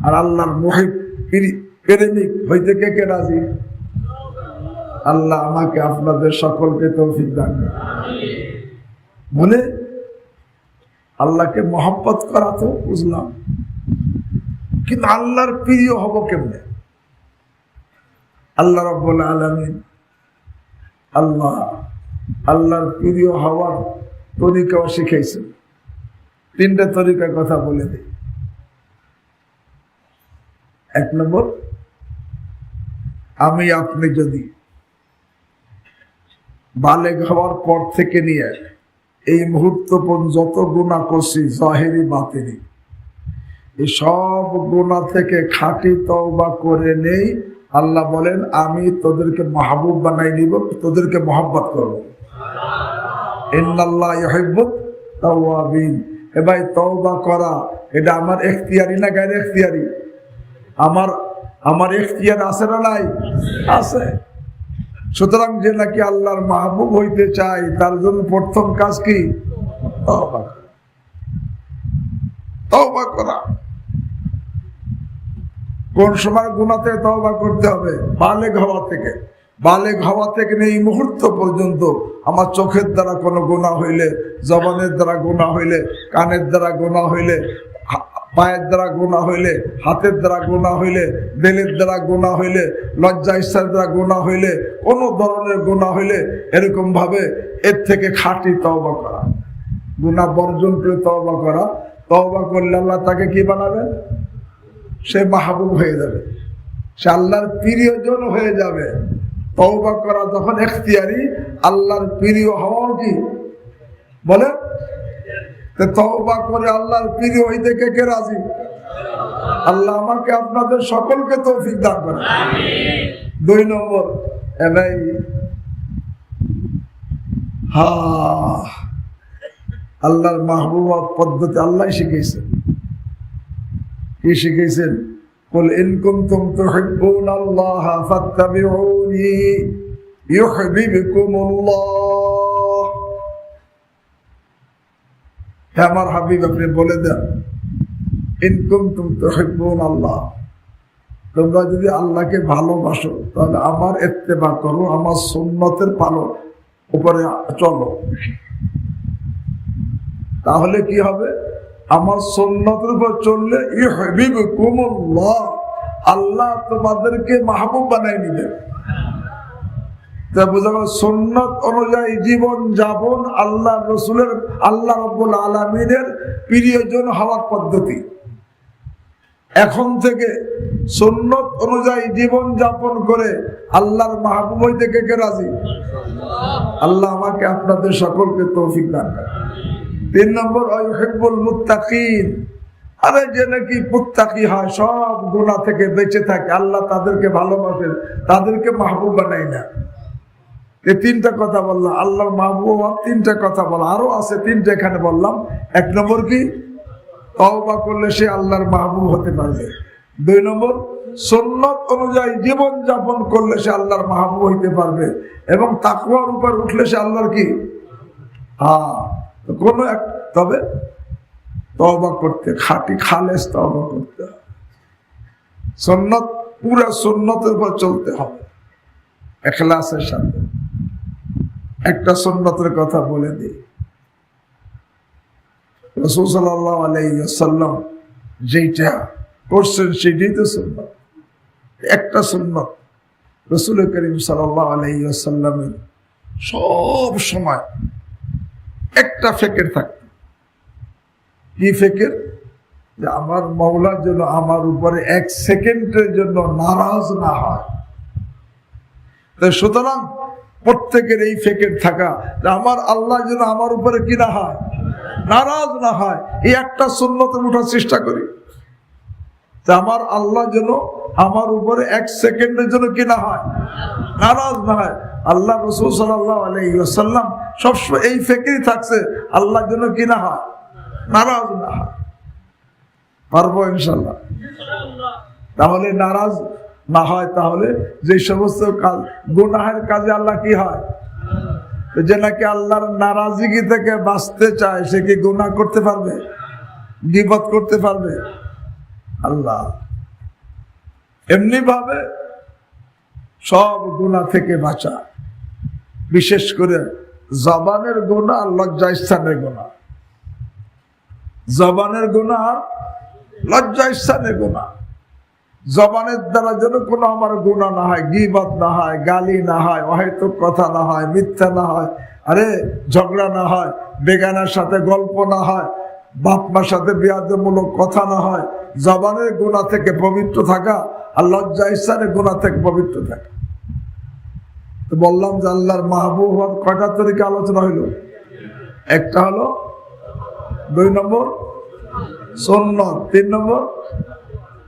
[SPEAKER 1] আর আল্লাহর মহিব প্রেমিক হইতে কে কে রাজি? আল্লাহ আমাকে আপনাদের সকলকে তৌফিক দান করুন। বলে আল্লাহকে মহব্বত করা তো বুঝলাম, কিন্তু আল্লাহর প্রিয় হব কেমনে? আল্লাহ রাব্বুল আলামিন আল্লাহর প্রিয় হওয়ার তরিকাও শিখাইছেন। তিনটা তরিকার কথা বলে দিই। এক নম্বর, আমি আপনি যদি বালেগ হওয়ার পর থেকে নিয়ে এই মুহূর্ত পর্যন্ত যত গুনাহ করছি, জাহেরি বাতিনি, এই সব গুনাহ থেকে খাঁটি তওবা করে নেই। আল্লাহ বলেন আমি তোদেরকে মাহবুব বানাই নিব, তোদেরকে মহব্বত করব। ইন্নাল্লাহ ইউহিব্বুত তাওয়াবিন। এ ভাই, তওবা করা এটা আমার এখতিয়ারি না গায়রে এখতিয়ারি? আমার এখতিয়ার আছে না নাই? আছে। সুতরাং যে নাকি আল্লাহর মাহবুব হইতে চায় তার জন্য প্রথম কাজ কি? তওবা করা। কোন সময় গুনাহ থেকে তওবা করতে হবে? বালেগ হওয়া থেকে। বালেগ হওয়া থেকে এই মুহূর্ত পর্যন্ত আমার চোখের দ্বারা কোনো গুনাহ হইলে, জবানের দ্বারা গুনাহ হইলে, কানের দ্বারা গুনাহ হইলে, পায়ের দ্বারা গুনাহ হইলে, হাতের দ্বারা গুনাহ হইলে, দিলের দ্বারা গুনাহ হইলে, লজ্জা ইচ্ছার দ্বারা গুনাহ হইলে, কোন ধরনের গুনাহ হইলে এরকম ভাবে এর থেকে খাঁটি তওবা করা, গুনাহ বর্জন করে তওবা করা। তওবা করলে আল্লাহ তাকে কি বানাবেন? সে মাহবুব হয়ে যাবে, সে আল্লাহর প্রিয়জন হয়ে যাবে। তওবা করা যখন ইখতিয়ারি, আল্লাহর প্রিয় হওয়াও কি বলে? তওবা করে আল্লাহর প্রিয় হইতে কে কে রাজি? আল্লাহ আমাকে আপনাদের সকলকে তৌফিক দান করেন। 2 নম্বর, আল্লাহর মাহবুবা পদ্ধতি আল্লাহ শিখেছেন। কি শিখেছেন? কুল ইন কুনতুম তুহিব্বুনাল্লাহা ফাত্তাবিউনি ইউহিব্বুকুমুল্লাহ। হে আমার হাবিব, আপনি বলে দেন, ইন কুনতুম তুহিব্বুনাল্লাহ, তোমরা যদি আল্লাহকে ভালোবাসো তাহলে আমার ইত্তেবা করো, আমার সুন্নতের পালন উপরে চলো। তাহলে কি হবে? আমার সুন্নতের উপর চললে ইউহিব্বুকুমুল্লাহ, আল্লাহ তোমাদেরকে মাহবুব বানাই নিবেন। তা বোঝা গেল সুন্নত অনুযায়ী জীবন যাপন আল্লাহ রসুলের, আল্লাহ রাব্বুল আলামিনের প্রিয়জন হওয়ার পদ্ধতি। এখন থেকে সুন্নত অনুযায়ী জীবন যাপন করে আল্লাহর মাহবুব হইতে কে কে রাজি? আল্লাহ আমাকে আপনাদের সকলকে তৌফিক দান করেন। 3 নম্বর, ইউহিব্বুল মুত্তাকিন। আরে যে নাকি মুত্তাকি হয়, সব গুনাহ থেকে বেঁচে থাকে, আল্লাহ তাদেরকে ভালোবাসেন, তাদেরকে মাহবুব বানায় না। এই 3টা কথা বললাম, আল্লাহর মাহবুব 3টা কথা বলা, আরো আছে 3টা এখানে বললাম। 1 নম্বর কি? তওবা করলে সে আল্লাহর মাহবুব হতে পারবে। 2 নম্বর, সুন্নত অনুযায়ী জীবন যাপন করলে সে আল্লাহর মাহবুব হইতে পারবে, এবং তাকওয়ার উপর উঠলে সে আল্লাহর কি? কোন এক, তবে তওবা করতে, খাঁটি খালেস তওবা করতে হবে। সুন্নত, পুরা সুন্নতের উপর চলতে হবে ইখলাসের সাথে। একটা সুন্নতের কথা বলে দিই, রাসূল সাল্লাল্লাহু আলাইহি ওয়াসাল্লাম যেটা করছেন সেটাই তো সুন্নত। একটা সুন্নত, রাসূল করিম সাল্লাল্লাহু আলাইহি ওয়াসাল্লামের সব সময় একটা ফিকির থাকতো। কি ফিকির? যে আমার মাওলা যেন আমার উপরে 1 সেকেন্ডের জন্য নারাজ না হয়। তাই সুতরাং প্রত্যেকের এই ফিকির থাকা যে আমার আল্লাহ যেন আমার উপরে কি না হয়, নারাজ না হয়। এই একটা সুন্নতের উঠার চেষ্টা করি যে আমার আল্লাহ যেন আমার উপরে 1 সেকেন্ডের জন্য কি না হয়, নারাজ না হয়। আল্লাহ রাসূল সাল্লাল্লাহু আলাইহি ওয়াসাল্লাম সবসময় এই ফিকিরই থাকছে, আল্লাহ যেন কি না হয়, নারাজ না হয়। পারবো ইনশাআল্লাহ? তাহলে নারাজ না হয়, তাহলে যে সমস্ত কাজ গুনাহের কাজে আল্লাহ কি হয়, যে নাকি আল্লাহর নারাজগি থেকে বাঁচতে চায়, সে কি গুনাহ করতে পারবে? গীবত করতে পারবে? আল্লাহ এমনি ভাবে সব গুনাহ থেকে বাঁচা, বিশেষ করে জবানের গুনাহ আর লজ্জা স্থানের গুনাহ। জবানের গুনাহ আর লজ্জা স্থানের গুনাহ। জবানের দ্বারা যেন কোনো আমার গুনাহ না হয়, গীবত না হয়, গালি না হয়, অহেতুক কথা না হয়, মিথ্যা না হয়, আরে ঝগড়া না হয়, বেগানার সাথে গল্প না হয়, বাপ মার সাথে বিয়াদবমূলক কথা না হয়। জবানের গুনাহ থেকে পবিত্র থাকা আর লজ্জা স্থানের গুনাহ থেকে পবিত্র থাকা। তো বললাম যে আল্লাহর মাহবুব হওয়ার কয়টা তরিকা আলোচনা হইল। একটা হলো 2 নম্বর সুন্নাত, 3 নম্বর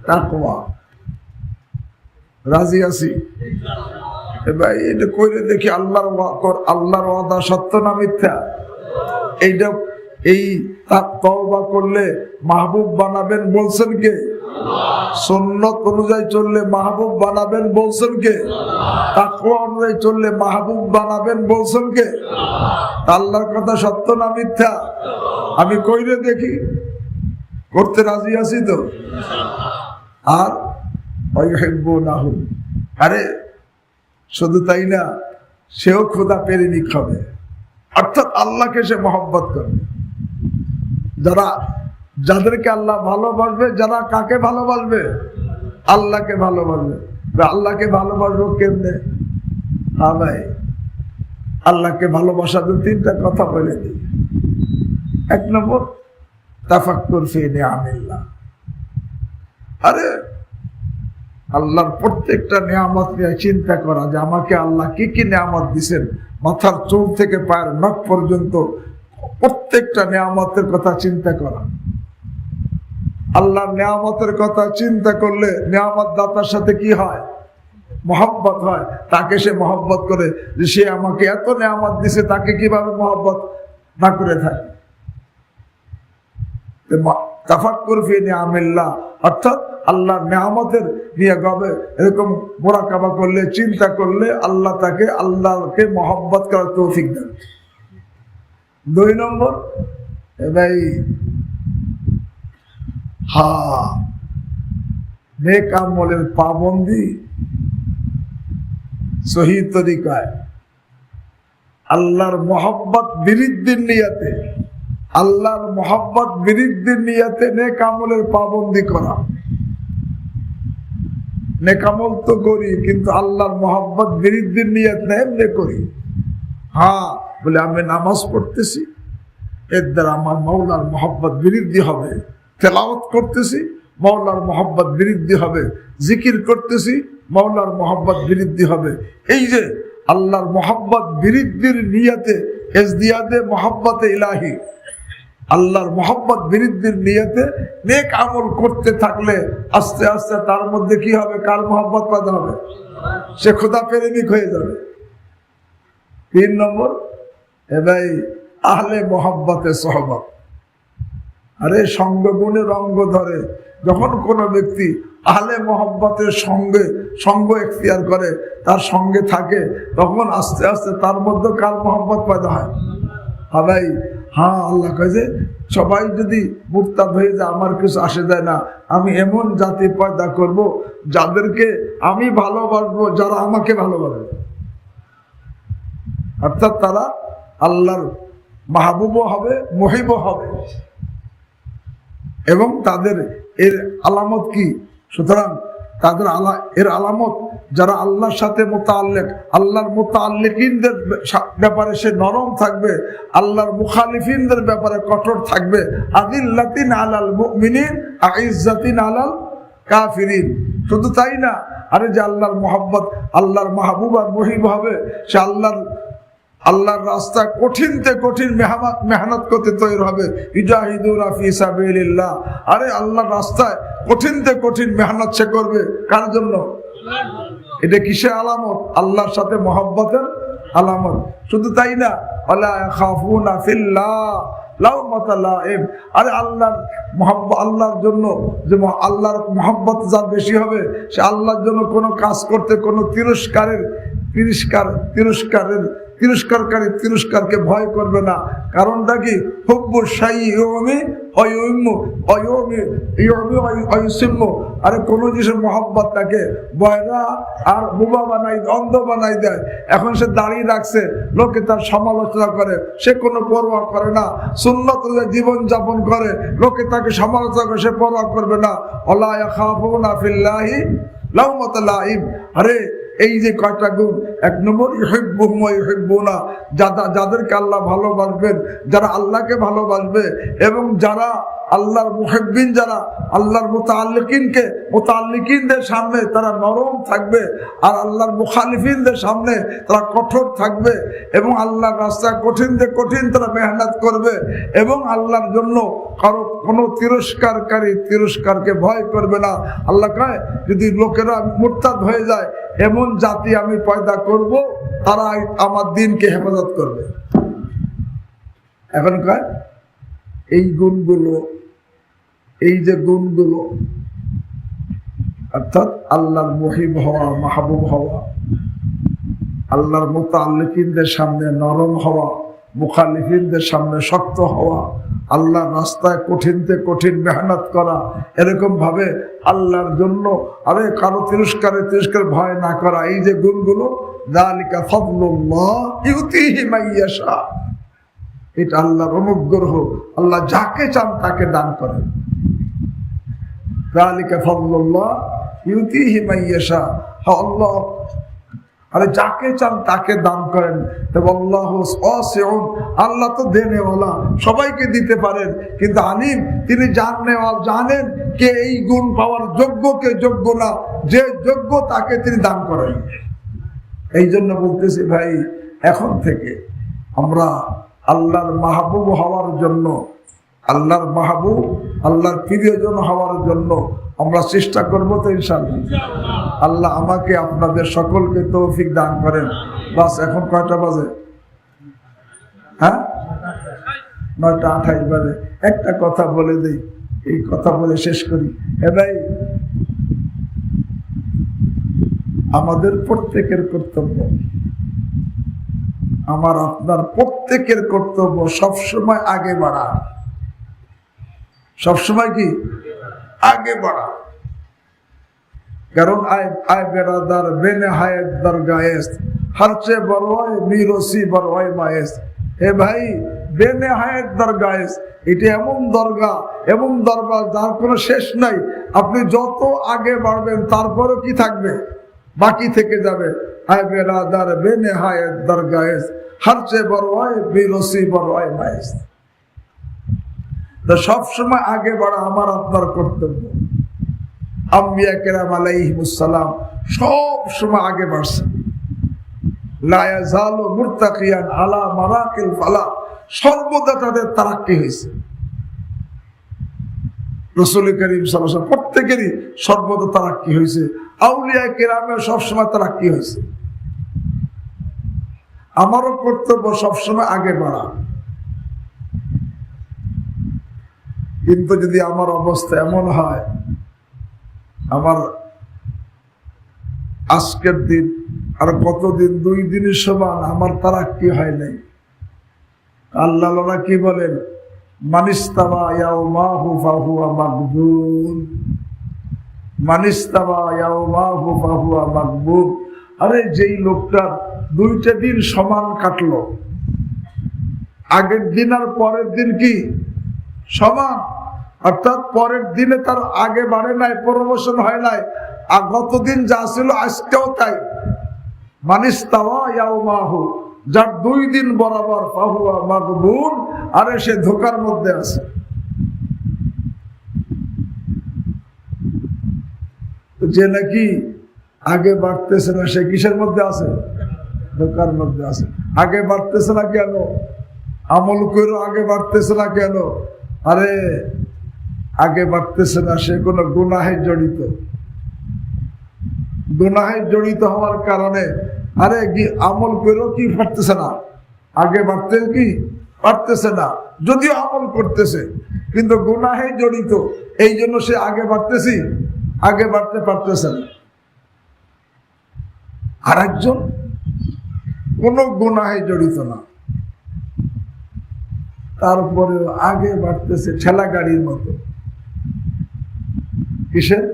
[SPEAKER 1] তাকওয়া। রাজি আছি? ভাই এটা কইলে দেখি আল্লাহর ওয়াদা সত্য না মিথ্যা? এইটা এই তওবা করলে মাহবুব বানাবেন বলছেন কে? সুন্নত অনুযায়ী চললে মাহবুব বানাবেন বলছেন কে? তাকওয়া অনুযায়ী চললে মাহবুব বানাবেন বলছেন কে? আল্লাহর কথা সত্য না মিথ্যা? আমি কইলে দেখি, করতে রাজি আছি তো? আর ওয়া ইউহিব্বুনাহু। আরে শুধু তাই না, সেও খোদা প্রেমিক হবে, অর্থাৎ আল্লাহকে সে মহব্বত করবে। যাদেরকে আল্লাহ ভালোবাসবে, যারা কাকে ভালোবাসবে? আল্লাহকে ভালোবাসবে। আল্লাহকে ভালোবাসবো কেমনে? হ্যাঁ ভাই, আল্লাহকে ভালোবাসার তিনটা কথা বলে দিই। এক নম্বর, তাফাক্কুর ফি নিআমিল্লাহ। আরে আল্লাহর প্রত্যেকটা নিয়ামত নিয়ে চিন্তা করা, যে আমাকে আল্লাহ কি কি নিয়ামত দিয়েছেন, মাথার চুল থেকে পায়ের নখ পর্যন্ত প্রত্যেকটা নিয়ামতের কথা চিন্তা করা। আল্লাহর নিয়ামতের কথা চিন্তা করলে নিয়ামত দাতার সাথে কি হয়? মহব্বত হয়। তাকে সে মহব্বত করে, যে সে আমাকে এত নিয়ামত দিছে, তাকে কিভাবে মহব্বত না করে থাকে। তাফাক্কুর ফি নিআমিল্লাহ, অর্থাৎ আল্লাহর নিয়ামতের নিয়ে গবে এরকম মুরাকাবা করলে, চিন্তা করলে আল্লাহ তাকে আল্লাহকে মহব্বত করার তৌফিক দেন। 2 নম্বর, ভাই নেক আমলের পাবন্দি সহি তরিকায়, আল্লাহর মহব্বত বৃদ্ধির নিয়তে, আল্লাহর মহব্বত বৃদ্ধির নিয়তে নেক আমলের পাবন্দি করা। নেক আমল তো করি, কিন্তু আল্লাহর মহব্বত বৃদ্ধির নিয়ত না, এমনি করি। বলে আমি নামাজ পড়তেছি, এর দ্বারা আমার মাওলার মহব্বত বৃদ্ধি হবে। তেলাওয়াত করতেছি, মাওলার মহব্বত বৃদ্ধি হবে। জিকির করতেছি, মাওলার মহব্বত বৃদ্ধি হবে। এই যে আল্লাহর মহব্বত বৃদ্ধির নিয়তে, ইজদিয়াদে মহব্বতে ইলাহি, আল্লাহর মহব্বত বৃদ্ধির নিয়তে নেক আমল করতে থাকলে আস্তে আস্তে তার মধ্যে কি হবে? কার মহব্বত পয়দা হবে? সে খোদা প্রেমিক হয়ে যাবে। 3 নম্বর, ভাই আহলে মহব্বতে সোহবত। আরে সঙ্গ গুণে রঙ্গ ধরে। যখন কোনো ব্যক্তি আহলে মহব্বতের সঙ্গ এখতিয়ার করে, তার সঙ্গে থাকে, তখন আস্তে আস্তে তার মধ্যে কার মহব্বত পয়দা হয়? ভাই আল্লাহ কয় যে সবাই যদি মুরতাদ হয়ে যায়, আমার কিছু আসে যায় না, আমি এমন জাতি পয়দা করব যাদেরকে আমি ভালোবাসবো, যারা আমাকে ভালোবাসবে। অর্থাৎ তারা আল্লাহর মাহবুবও হবে, মহিবও হবে। এবং তাদের এর আলামত কি? সুতরাং তাদের এর আলামত, যারা আল্লাহর সাথে মুতাআল্লিক, আল্লাহর মুতাআল্লিকিনদের ব্যাপারে সে নরম থাকবে, আল্লাহর মুখালিফিনদের ব্যাপারে কঠোর থাকবে। আযিল্লাতিন আলাল মুমিনিন আইজ্জাতিন আলাল কাফিরিন। শুধু তাই না, আরে যে আল্লাহর মহব্বত, আল্লাহর মাহবুব আর মহিব হবে, সে আল্লাহর রাস্তায় কঠিনতে কঠিন মেহনত করতে তৈরি হবে। ইজাহিদুনা ফি সাবিলিল্লাহ। আরে আল্লাহর রাস্তায় কঠিনতে কঠিন মেহনত সে করবে, কার জন্য? এটা কিসের আলামত? আল্লাহর সাথে মহব্বতের আলামত। শুধু তাই না, ওয়ালা ইয়াখাফুনা ফিল্লাহ লাওমাতা লাইম। আরে আল্লাহর জন্য, যে আল্লাহর মহব্বত যার বেশি হবে, সে আল্লাহর জন্য কোনো কাজ করতে কোনো তিরস্কারকে ভয় করবে না। কারণটা কি? হুব্বু শাইয়ুমি আরে কোন জিনিসের মহব্বত তাকে বয়রা আর বোবা বানাই, অন্ধ বানাই দেয়। এখন সে দাঁড়িয়ে রাখছে, লোকে তার সমালোচনা করে, সে কোনো পরোয়া করে না। সুন্নত জীবন যাপন করে, লোকে তাকে সমালোচনা করে, সে পরোয়া করবে না। ওয়ালা ইয়াখাফুনা ফিল্লাহি লাওমাতা লাইম। আরে এই যে কয়টা গুণ, 1 নম্বর ইউহিব্বুহুম ওয়া ইউহিব্বুনা, যাদেরকে আল্লাহ ভালোবাসবেন, যারা আল্লাহকে ভালোবাসবে, এবং যারা আল্লাহর মুহিব্বিন, যারা আল্লাহর মুতাআল্লিকিনদের সামনে তারা নরম থাকবে, আর আল্লাহর মুখালিফিনদের সামনে তারা কঠোর থাকবে, এবং আল্লাহর রাস্তায় কঠিন তারা মেহনত করবে, এবং আল্লাহর জন্য কারো কোনো তিরস্কারকে ভয় করবে না। আল্লাহ কয়, যদি লোকেরা মুরতাদ হয়ে যায়, এমন জাতি আমি পয়দা করব, তারা আমার দ্বীনকে হেফাজত করবে। এখন কয় এই গুণগুলো, এই যে গুণগুলো, অর্থাৎ আল্লাহর মহিব হওয়া, মাহবুব হওয়া, আল্লাহর মুতাআল্লিকিনদের সামনে নরম হওয়া, মুখালিফিনদের সামনে শক্ত হওয়া, আল্লাহর রাস্তায় কঠিনতে কঠিন মেহনত করা, এরকম ভাবে আল্লাহর জন্য কারো তিরস্কার ভয় না করা, এই যে গুণগুলো, যালিকা ফাদলুল্লাহ ইউতিহি মাইয়াশা, এটা আল্লাহর অনুগ্রহ, আল্লাহ যাকে চান তাকে দান করেন। যালিকা ফাদলুল্লাহ ইউতিহি মাইয়াশা, আল্লাহ যাকে চান তাকে দান করেন। আল্লাহ তো দেনেওয়ালা, সবাইকে দিতে পারেন, কিন্তু আলিম, তিনি জানেন কে এই গুণ পাওয়ার যোগ্য, কে যোগ্য না, যে যোগ্য তাকে তিনি দান করেন। এই জন্য বলতেছি ভাই, এখন থেকে আমরা আল্লাহর মাহবুব হওয়ার জন্য, আল্লাহর মাহবুব, আল্লাহর প্রিয়জন হওয়ার জন্য আমরা চেষ্টা করবো তো ইনশাআল্লাহ। আল্লাহ আমাকে আপনাদের সকলকে তৌফিক দান করেন। বাস এখন কয়টা বাজে? হ্যাঁ, 9:28 বাজে। একটা কথা বলে দেই, এই কথা বলে শেষ করি। ভাই, আমাদের প্রত্যেকের কর্তব্য, আমার আপনার প্রত্যেকের কর্তব্য সবসময় আগে বাড়া। সবসময় কি আগে বাড়া? কারণ আয় বেরাদার বেনেহায়েত দরগাহেস, হর চেয়ে বড় হয় মিরসি বড় হয় মায়েস। হে ভাই, বেনেহায়েত দরগাহেস, এটা এমন দরগা, এমন দরবার যার কোনো শেষ নাই। আপনি যত আগে বাড়বেন তারপরও কি থাকবে? বাকি থেকে যাবে। আয় বেরাদার বেনেহায়েত দরগাহেস, হর চেয়ে বড় হয় মিরসি বড় হয় মায়েস। সব সময় আগে বাড়া আমার আপনার কর্তব্য। আম্বিয়া কেরাম আলাইহিমুস সালাম সব সময় আগে বাড়ছে। লা ইয়াজালু মুরতাকিয়ান আলা মারাকিল ফালা, সর্বদা তাদের তারাক্কি হয়েছে। রাসূল করিম সাল্লাল্লাহু আলাইহি ওয়াসাল্লাম প্রত্যেকেরই সর্বদা তারাক্কি হয়েছে। আউলিয়া কেরামের সবসময় তারাক্কি হয়েছে। আমারও কর্তব্য সবসময় আগে বাড়া। কিন্তু যদি আমার অবস্থা এমন হয়, আমার আজকের দিন আর কতদিন, 2 দিনের সমান আমার তারাক্কি হয় নাই। আল্লাহরা কি বলেন? মানিস্তাওয়া ইয়াউমাহু ফাহুয়া মাকবুল, মানিস্তাওয়া ইয়াউমাহু ফাহুয়া মাকবুল। আরে যেই লোকটার 2টা দিন সমান কাটলো, আগের দিন আর পরের দিন কি সমান, অর্থাৎ পরের দিনে তার আগে বাড়ে নাই, প্রমোশন হয় নাই, আর গতদিন যা ছিল আজকেও তাই। মানিস্তাওয়া ইয়াউমাহু, যার 2 দিন বরাবর, ফাহুয়া মাকবুল, আরে সে ধোকার মধ্যে আছে। যে নাকি আগে বাড়তেছে না, সে কিসের মধ্যে আছে? ধোকার মধ্যে আছে। আগে বাড়তেছে না কেন? আমল করে আগে বাড়তেছে না কেন? আরে আগে বাড়তেছে না, সে কোনো গুনাহে জড়িত। গুনাহে জড়িত হওয়ার কারণে আরে আমল করেও কি পারতেছে না, আগে বাড়তে কি পারতেছে না। যদিও আমল করতেছে, কিন্তু গুনাহে জড়িত, এই জন্য সে আগে বাড়তে পারতেছে না। আর একজন কোনো গুনাহে জড়িত না, তারপরে আগে বাড়তেছে ঠেলা গাড়ির মতো। কিসের?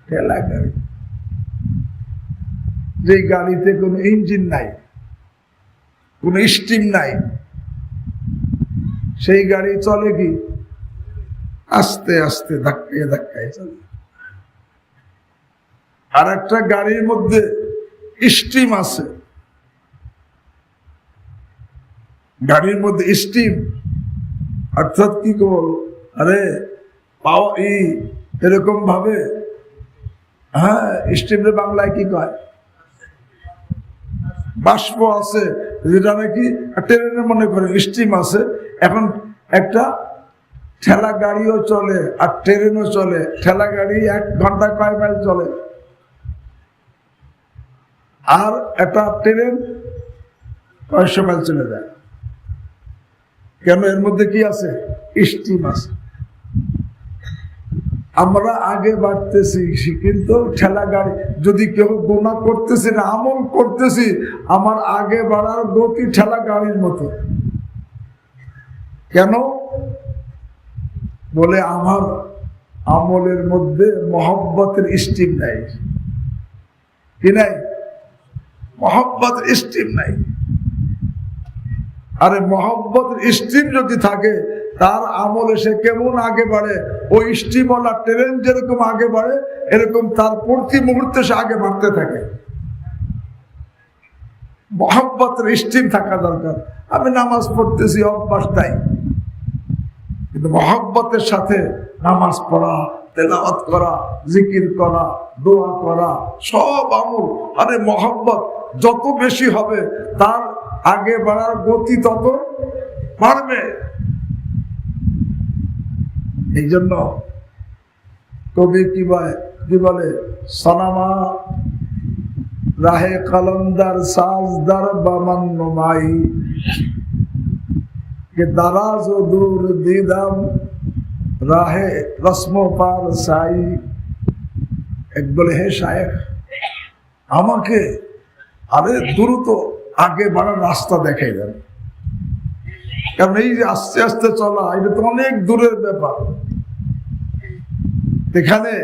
[SPEAKER 1] ঠেলা গাড়ি। যে গাড়িতে কোনো ইঞ্জিন নাই, কোনো স্টিম নাই, সেই গাড়ি চলে কি আস্তে আস্তে, ধাক্কায় ধাক্কায় চলে। আর একটা গাড়ির মধ্যে স্টিম আছে, গাড়ির মধ্যে স্টিম, অর্থাৎ কি বল, আরে পাওয়া এরকম ভাবে, হ্যাঁ, স্টিমের বাংলায় কি কয়? বাষ্প আছে, যেটা নাকি ট্রেনের মনে করে স্টিম আছে। এখন একটা ঠেলা গাড়িও চলে আর ট্রেনও চলে। ঠেলা গাড়ি 1 ঘন্টায় কয় মাইল চলে, আর একটা ট্রেন কয়শো মাইল চলে যায়। কেন? এর মধ্যে কি আছে? স্টিম আছে। আমরা আগে বাড়তেছি, কিন্তু ঠেলা গাড়ি, যদি কেউ গুনাহ করতেছি না, আমল করতেছি, আমার আগে বাড়ার গতি ঠেলা গাড়ির মতো। কেন? বলে আমার আমলের মধ্যে মহব্বতের স্টিম নাই। কি নাই? মহব্বতের স্টিম নাই। আরে মহব্বতের স্টিম যদি থাকে তার আমলে সে কেমন আগে বাড়ে, ওই স্টিমওয়ালা ট্রেন যেরকম আগে বাড়ে এরকম তার প্রতি মুহূর্তে সে আগে বাড়তে থাকে। মহব্বতের স্টিম থাকা দরকার। আমি নামাজ পড়তেছি অভ্যাস তাই, কিন্তু মহব্বতের সাথে নামাজ পড়া, তেলাওয়াত করা, জিকির করা, দোয়া করা সব আমল। আরে মহব্বত যত বেশি হবে তার আগে বাড়ার গতি তত বাড়বে। এই জন্য কবি কি বলে, সনামা রাহে কলন্দার সাজদার বামান নমাই কে দারাজ ও দূর দিদাম রাহে রসম পার সাই। এক বলে, হে শায়েখ আমাকে আরে দ্রুত আগে বাড়ার রাস্তা দেখাই দেন, কারণ এই যে আস্তে আস্তে চলা এটা তো অনেক দূরের ব্যাপার। এখানে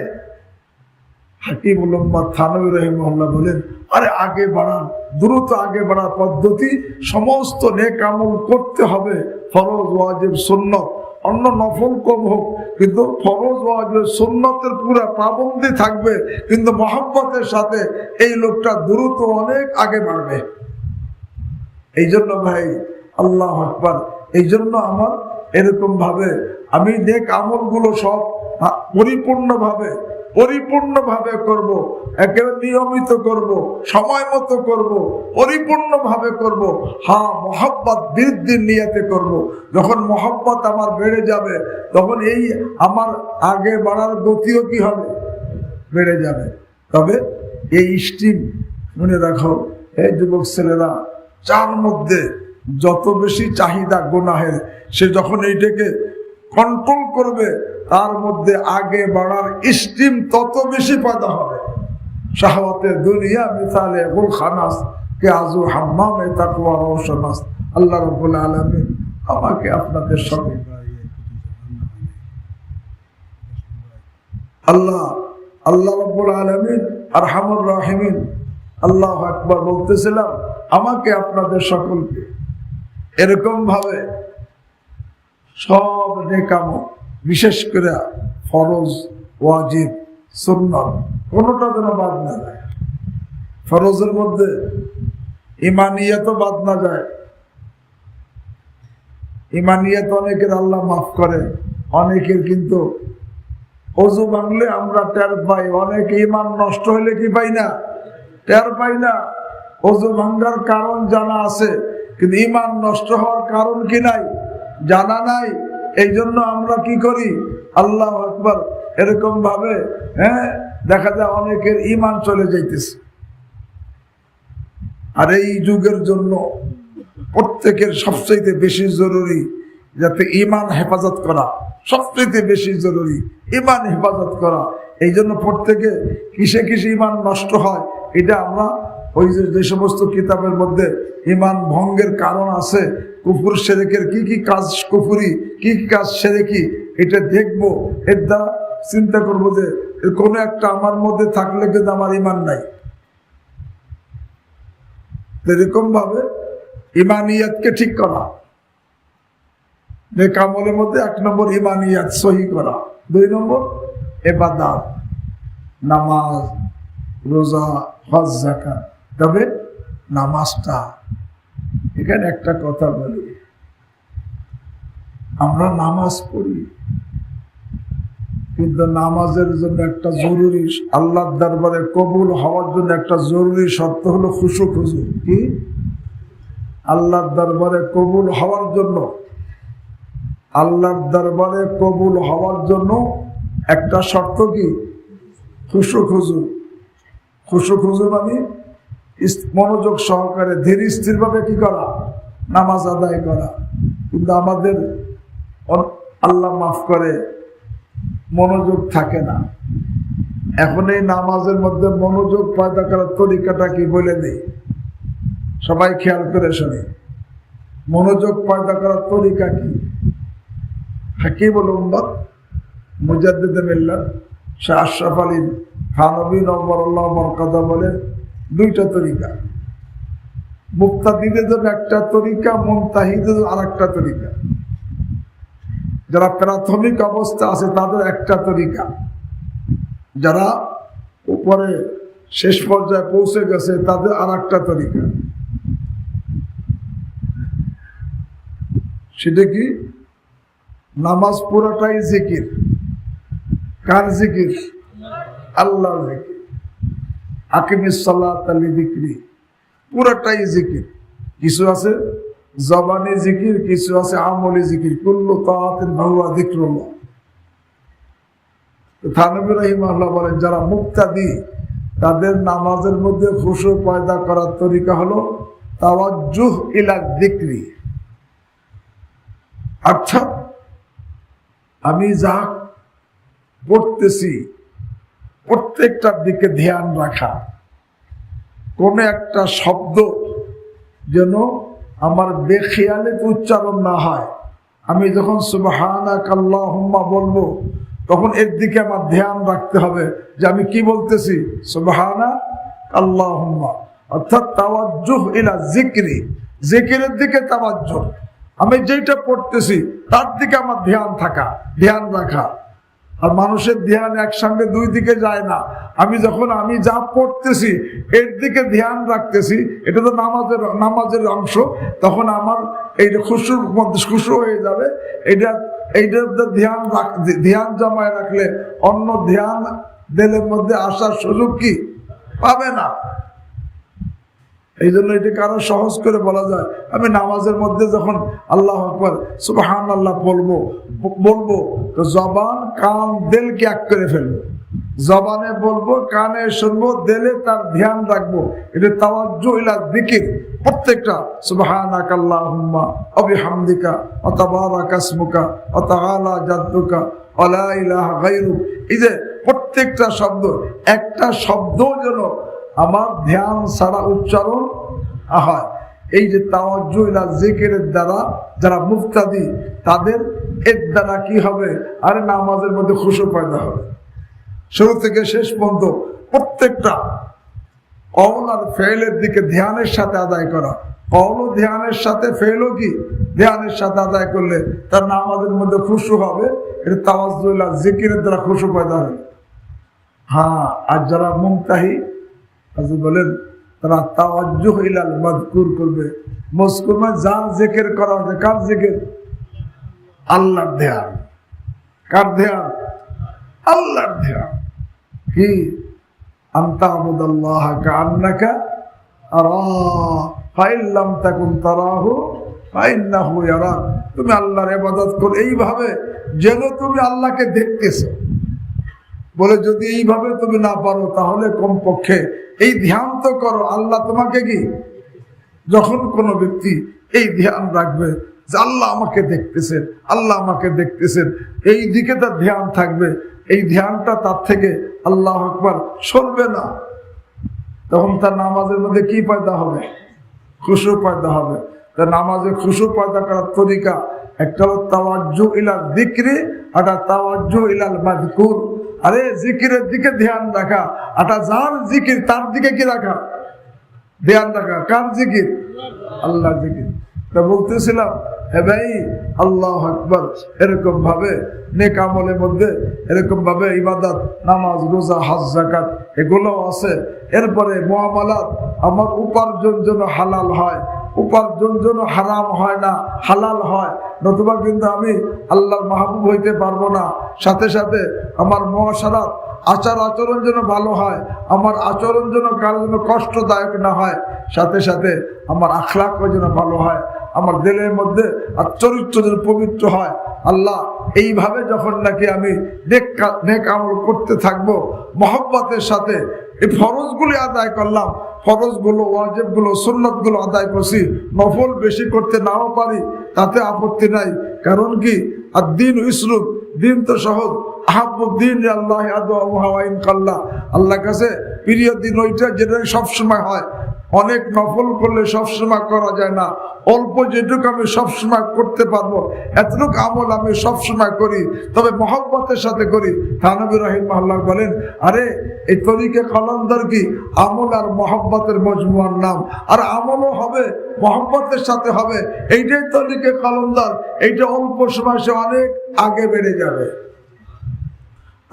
[SPEAKER 1] হাকিমুল উম্মাহ থানভী রাহিমাহুল্লাহ বলেন, আরে আগে বাড়ান, দ্রুত আগে বাড়ার পদ্ধতি সমস্ত নেক আমল করতে হবে, ফরজ ওয়াজিব সুন্নত, অন্য নফল কম হোক কিন্তু ফরজ ওয়াজিব সুন্নতের পুরো পাবন্দি থাকবে, কিন্তু মহব্বতের সাথে এই লোকটা দ্রুত অনেক আগে বাড়বে। এই জন্য ভাই আল্লাহু আকবার, এই জন্য আমার এরকম ভাবে আমি নেক আমলগুলো সব পরিপূর্ণভাবে করব, একেবারে নিয়মিত করব, সময় মতো করব, পরিপূর্ণভাবে করব। হ্যাঁ, মহব্বত বৃদ্ধির নিয়তে করব। যখন মহব্বত আমার বেড়ে যাবে তখন এই আমার আগে বাড়ার গতিও কি হবে? বেড়ে যাবে। তবে এই স্টিম মনে রাখো, এই যুবক ছেলেরা, যার মধ্যে যত বেশি চাহিদা গুনাহের, সে যখন এইটাকে কন্ট্রোল করবে তার মধ্যে আগে বাড়ার স্টিম তত বেশি পয়দা হবে। শাহওয়াতে দুনিয়া মিসালে গুল খানাস কে আজু হাম্মামে তাকওয়া রওশনাস। আল্লাহ রাব্বুল আলামিন আমাকে আপনাদের সঙ্গে আল্লাহ রাব্বুল আলামিন আরহামুর রাহিমিন, আল্লাহু আকবার বলতেছিলাম, আমাকে আপনাদের সকলকে এরকম ভাবে সব নেক আমল, বিশেষ করে ফরজ ওয়াজিব সুন্নাত কোনটা যেন বাদ না যায়। ফরজের মধ্যে ইমানিয়াতও বাদ না যায়। ইমানিয়াত অনেকের আল্লাহ মাফ করে, অনেকের কিন্তু অজু ভাঙলে আমরা টের পাই, অনেক ইমান নষ্ট হইলে কি পাই না? টের পাই না। অজু ভাঙ্গার কারণ জানা আছে কিন্তু ইমান নষ্ট হওয়ার কারণ কি নাই? জানা নাই। এই জন্য আমরা কি করি? আল্লাহু আকবার, এরকম ভাবে দেখা যায় অনেকের ইমান চলে যাইতেছে। আর এই যুগের জন্য প্রত্যেকের সবচেয়ে বেশি জরুরি যাতে ইমান হেফাজত করা, সবচেয়ে বেশি জরুরি ইমান হেফাজত করা। এই জন্য প্রত্যেকে কিসে কিসে ইমান নষ্ট হয় এটা আমরা ওই যে সমস্ত কিতাবের মধ্যে ইমান ভঙ্গের কারণ আছে, কুফর শিরকের কি কি কাজ কুফরি, কি কি কাজ শিরকি, এটা দেখবো। এর দ্বারা চিন্তা করবো যে কোনো একটা আমার মধ্যে থাকলে কিন্তু আমার ইমান নাই। এরকম ভাবে ইমানিয়াতকে ঠিক করা, নেক আমলের মধ্যে 1 নম্বর ইমানিয়াত সহি করা, 2 নম্বর ইবাদত, নামাজ, রোজা, হজ, যাকাত। তবে নামাজটা, এখানে একটা কথা বলি, আমরা নামাজ পড়ি কিন্তু নামাজের জন্য একটা জরুরি, আল্লাহর দরবারে কবুল হওয়ার জন্য একটা জরুরি শর্ত হলো খুশু খুজু। কি? আল্লাহর দরবারে কবুল হওয়ার জন্য, আল্লাহর দরবারে কবুল হওয়ার জন্য একটা শর্ত কি? খুশু খুজু। খুশু খুজু মানে মনোযোগ সহকারে ধীর স্থির ভাবে কি করা? নামাজ আদায় করা। কিন্তু আমাদের আল্লাহ মাফ করে মনোযোগ থাকে না। এখন এই নামাজের মধ্যে মনোযোগ পয়দা করার তরিকাটা কি বলে দিই, সবাই খেয়াল করে শুনি। মনোযোগ পয়দা করার তরিকা কি? হাকিমুল উম্মাহ মুজাদ্দিদ মিল্লাত শাহ আশরাফ আলী থানভী নওয়ারুল্লাহ বরকাতা বলে দুইটা তরিকা, মুক্তাদিদের জন্য একটা তরিকা, মুনতাহিদের আর একটা তরিকা। যারা প্রাথমিক অবস্থা আছে তাদের একটা তরিকা, যারা উপরে শেষ পর্যায়ে পৌঁছে গেছে তাদের আর একটা তরিকা। সেটা কি? নামাজ পুরাটাই জিকির। কার জিকির? আল্লাহর জিকির। আকিমিস সালাতা লিযিকরি, পুরাটাই জিকির। কিছু আছে জবানি জিকির, কিছু আছে আমলি জিকির। কুল্লু তাআতিন ফাহুয়া যিকরুল্লাহ। থানভী রাহিমাহুল্লাহ বলেন, যারা মুক্তাদি তাদের নামাজের মধ্যে খুশু পয়দা করার তরিকা হলো তাওয়াজ্জুহ ইলা যিকরি, অর্থাৎ আমি যা পড়তেছি প্রত্যেকটার দিকে ধ্যান রাখা। কোন একটা শব্দ যেন আমার বেখেয়ালে উচ্চারণ না হয়। আমি যখন সুবহানাকা আল্লাহুম্মা বলবো তখন এর দিকে আমার ধ্যান রাখতে হবে যে আমি কি বলতেছি, সুবহানাকা আল্লাহুম্মা, অর্থাৎ তাওয়াজ্জুহ ইলা যিকরি, জিকিরের দিকে তাওয়াজ্জুহ। আমি যেটা পড়তেছি তার দিকে আমার ধ্যান থাকা, ধ্যান রাখা। আর মানুষের ধ্যান একসঙ্গে দুই দিকে যায় না। আমি যখন আমি যা পড়তেছি এর দিকে ধ্যান রাখতেছি, এটা তো নামাজের অংশ, তখন আমার এই খুশুর মধ্যে খুশু হয়ে যাবে। এইটার ধ্যান জমায় রাখলে অন্য ধ্যান দিলের মধ্যে আসার সুযোগ কি পাবে না। এই জন্য এটাকে আরো সহজ করে বলা যায়, আমি নামাজের মধ্যে যখন আল্লাহু আকবার সুবহানাল্লাহ বলবো তো জবান কান দিলকে এক করে ফেলবো। জবানে বলবো, কানে শুনবো, দিলে তার ধ্যান রাখবো। এটা তাওয়াজ্জুহ ইলা যিকির। প্রত্যেকটা সুবহানাকা আল্লাহুম্মা ওয়া বিহামদিকা ওয়া তাবারাকা ইসমুকা ওয়া তাআলা জাদ্দুকা ওয়া লা ইলাহা গায়রুক, এই যে প্রত্যেকটা শব্দ, একটা শব্দ যেন আমার ধ্যান ছাড়া উচ্চারণ হয়। এই যে তাওয়াজ্জুহ ইলা যিকিরের দ্বারা যারা মুক্তাদি তাদের এর দ্বারা কি হবে? আরে নামাজের মধ্যে খুশু পয়দা হবে। শুরু থেকে শেষ পর্যন্ত প্রত্যেকটা কওল আর ফেলের দিকে ধ্যানের সাথে আদায় করা। কওল ধ্যানের সাথে, ফেলও কি ধ্যানের সাথে আদায় করলে তার নামাজের মধ্যে খুশু হবে। এটা তাওয়াজ্জুহ ইলা যিকিরের দ্বারা খুশু পয়দা হবে। হ্যাঁ, আর যারা মুনতাহি বলেন তারা তাওয়াজ্জুহ ইলাল মাযকুর করবে। মযকুর মানে যার জিকির করা হবে। কার জিকির? আল্লাহর ধ্যান। কার ধ্যান? আল্লাহর ধ্যান। কি? আনতা আবুদাল্লাহ কাআন্নাকা আরাহ ফাইন লাম তাকুন তারাহু ফাইন্নাহু ইয়ারাক। তুমি আল্লাহর ইবাদত করো এইভাবে যেন তুমি আল্লাহকে দেখতেছো। বলে যদি এইভাবে তুমি না পারো তাহলে কমপক্ষে এই ধ্যান তো করো, আল্লাহ তোমাকে কি। যখন কোনো ব্যক্তি এই ধ্যান রাখবে যে আল্লাহ আমাকে দেখতেছেন, আল্লাহ আমাকে দেখতেছেন, এই দিকে তার ধ্যান থাকবে, এই ধ্যানটা তার থেকে আল্লাহু আকবার সরবে না, তখন তার নামাজের মধ্যে কি পয়দা হবে? খুশু পয়দা হবে। তার নামাজে খুশু পয়দা করার তরিকা একটা হলো তাওয়াজ্জুহ ইলা যিকরি, আর তাওয়াজ্জুহ ইলাল মাযকুর। আরে জিকিরের দিকে ধ্যান রাখা, আটা যার জিকির তার দিকে কি রাখা? ধ্যান রাখা। কার জিকির? আল্লাহ জিকির। তা বলতেছিলাম, হে ভাই, আল্লাহু আকবার এরকম ভাবে নেক আমলের মধ্যে এরকম ভাবে ইবাদত, নামাজ, রোজা, হজ, যাকাত এগুলো আছে। এরপরে মুআমালাত, আমার উপার্জন যেন হালাল হয়, উপার্জন যেন হারাম হয় না, হালাল হয়, নতুবা কিন্তু আমি আল্লাহর মাহবুব হইতে পারবো না। সাথে সাথে আমার মুআশারাত, আচার আচরণ যেন ভালো হয়, আমার আচরণ যেন কারো যেন কষ্টদায়ক না হয়। সাথে সাথে আমার আখলাকও যেন ভালো হয়, আমার দিলের মধ্যে আর চরিত্র যেন পবিত্র হয়। আল্লাহ এইভাবে যখন নাকি আমি নেক আমল করতে থাকবো মহব্বতের সাথে, এই ফরজগুলি আদায় করলাম, ফরজগুলো, ওয়াজিবগুলো, সুন্নতগুলো আদায় করছি, নফল বেশি করতে নাও পারি তাতে আপত্তি নাই। কারণ কি? আর দিন ইসরুফ, দিন তো সহজ। আহাব্বুদ্দিন আল্লাহ আদওয়া ওয়া ইন কাল্লা, আল্লাহর কাছে প্রিয় দিন ওইটা যেটা সবসময় হয়। অনেক নফল করলে সবসময় করা যায় না, অল্প যেটুকু আমি সবসময় করতে পারবো এতটুকু আমল আমি সবসময় করি, তবে মহব্বতের সাথে করি। থানবী রাহিমাহুল্লাহ বলেন, আরে এই তরিকে কলন্দর কি আমল আর মহব্বতের মজমুয়ার নাম, আর আমলও হবে মহব্বতের সাথে হবে, এইটাই তরিকে কলন্দর। এইটা অল্প সময় সে অনেক আগে বেড়ে যাবে।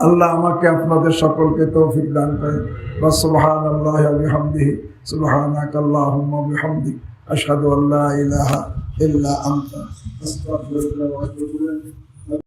[SPEAKER 1] আল্লাহ আমাকে আপনাদের সকলকে তৌফিক দান করেন। সুবহানাল্লাহি ওয়া বিহামদিহি, সুবহানাকাল্লাহুম্মা ওয়া বিহামদিক, আশহাদু আল্লা ইলাহা ইল্লা আনতা, আস্তাগফিরুকা ওয়া আতুবু ইলাইক।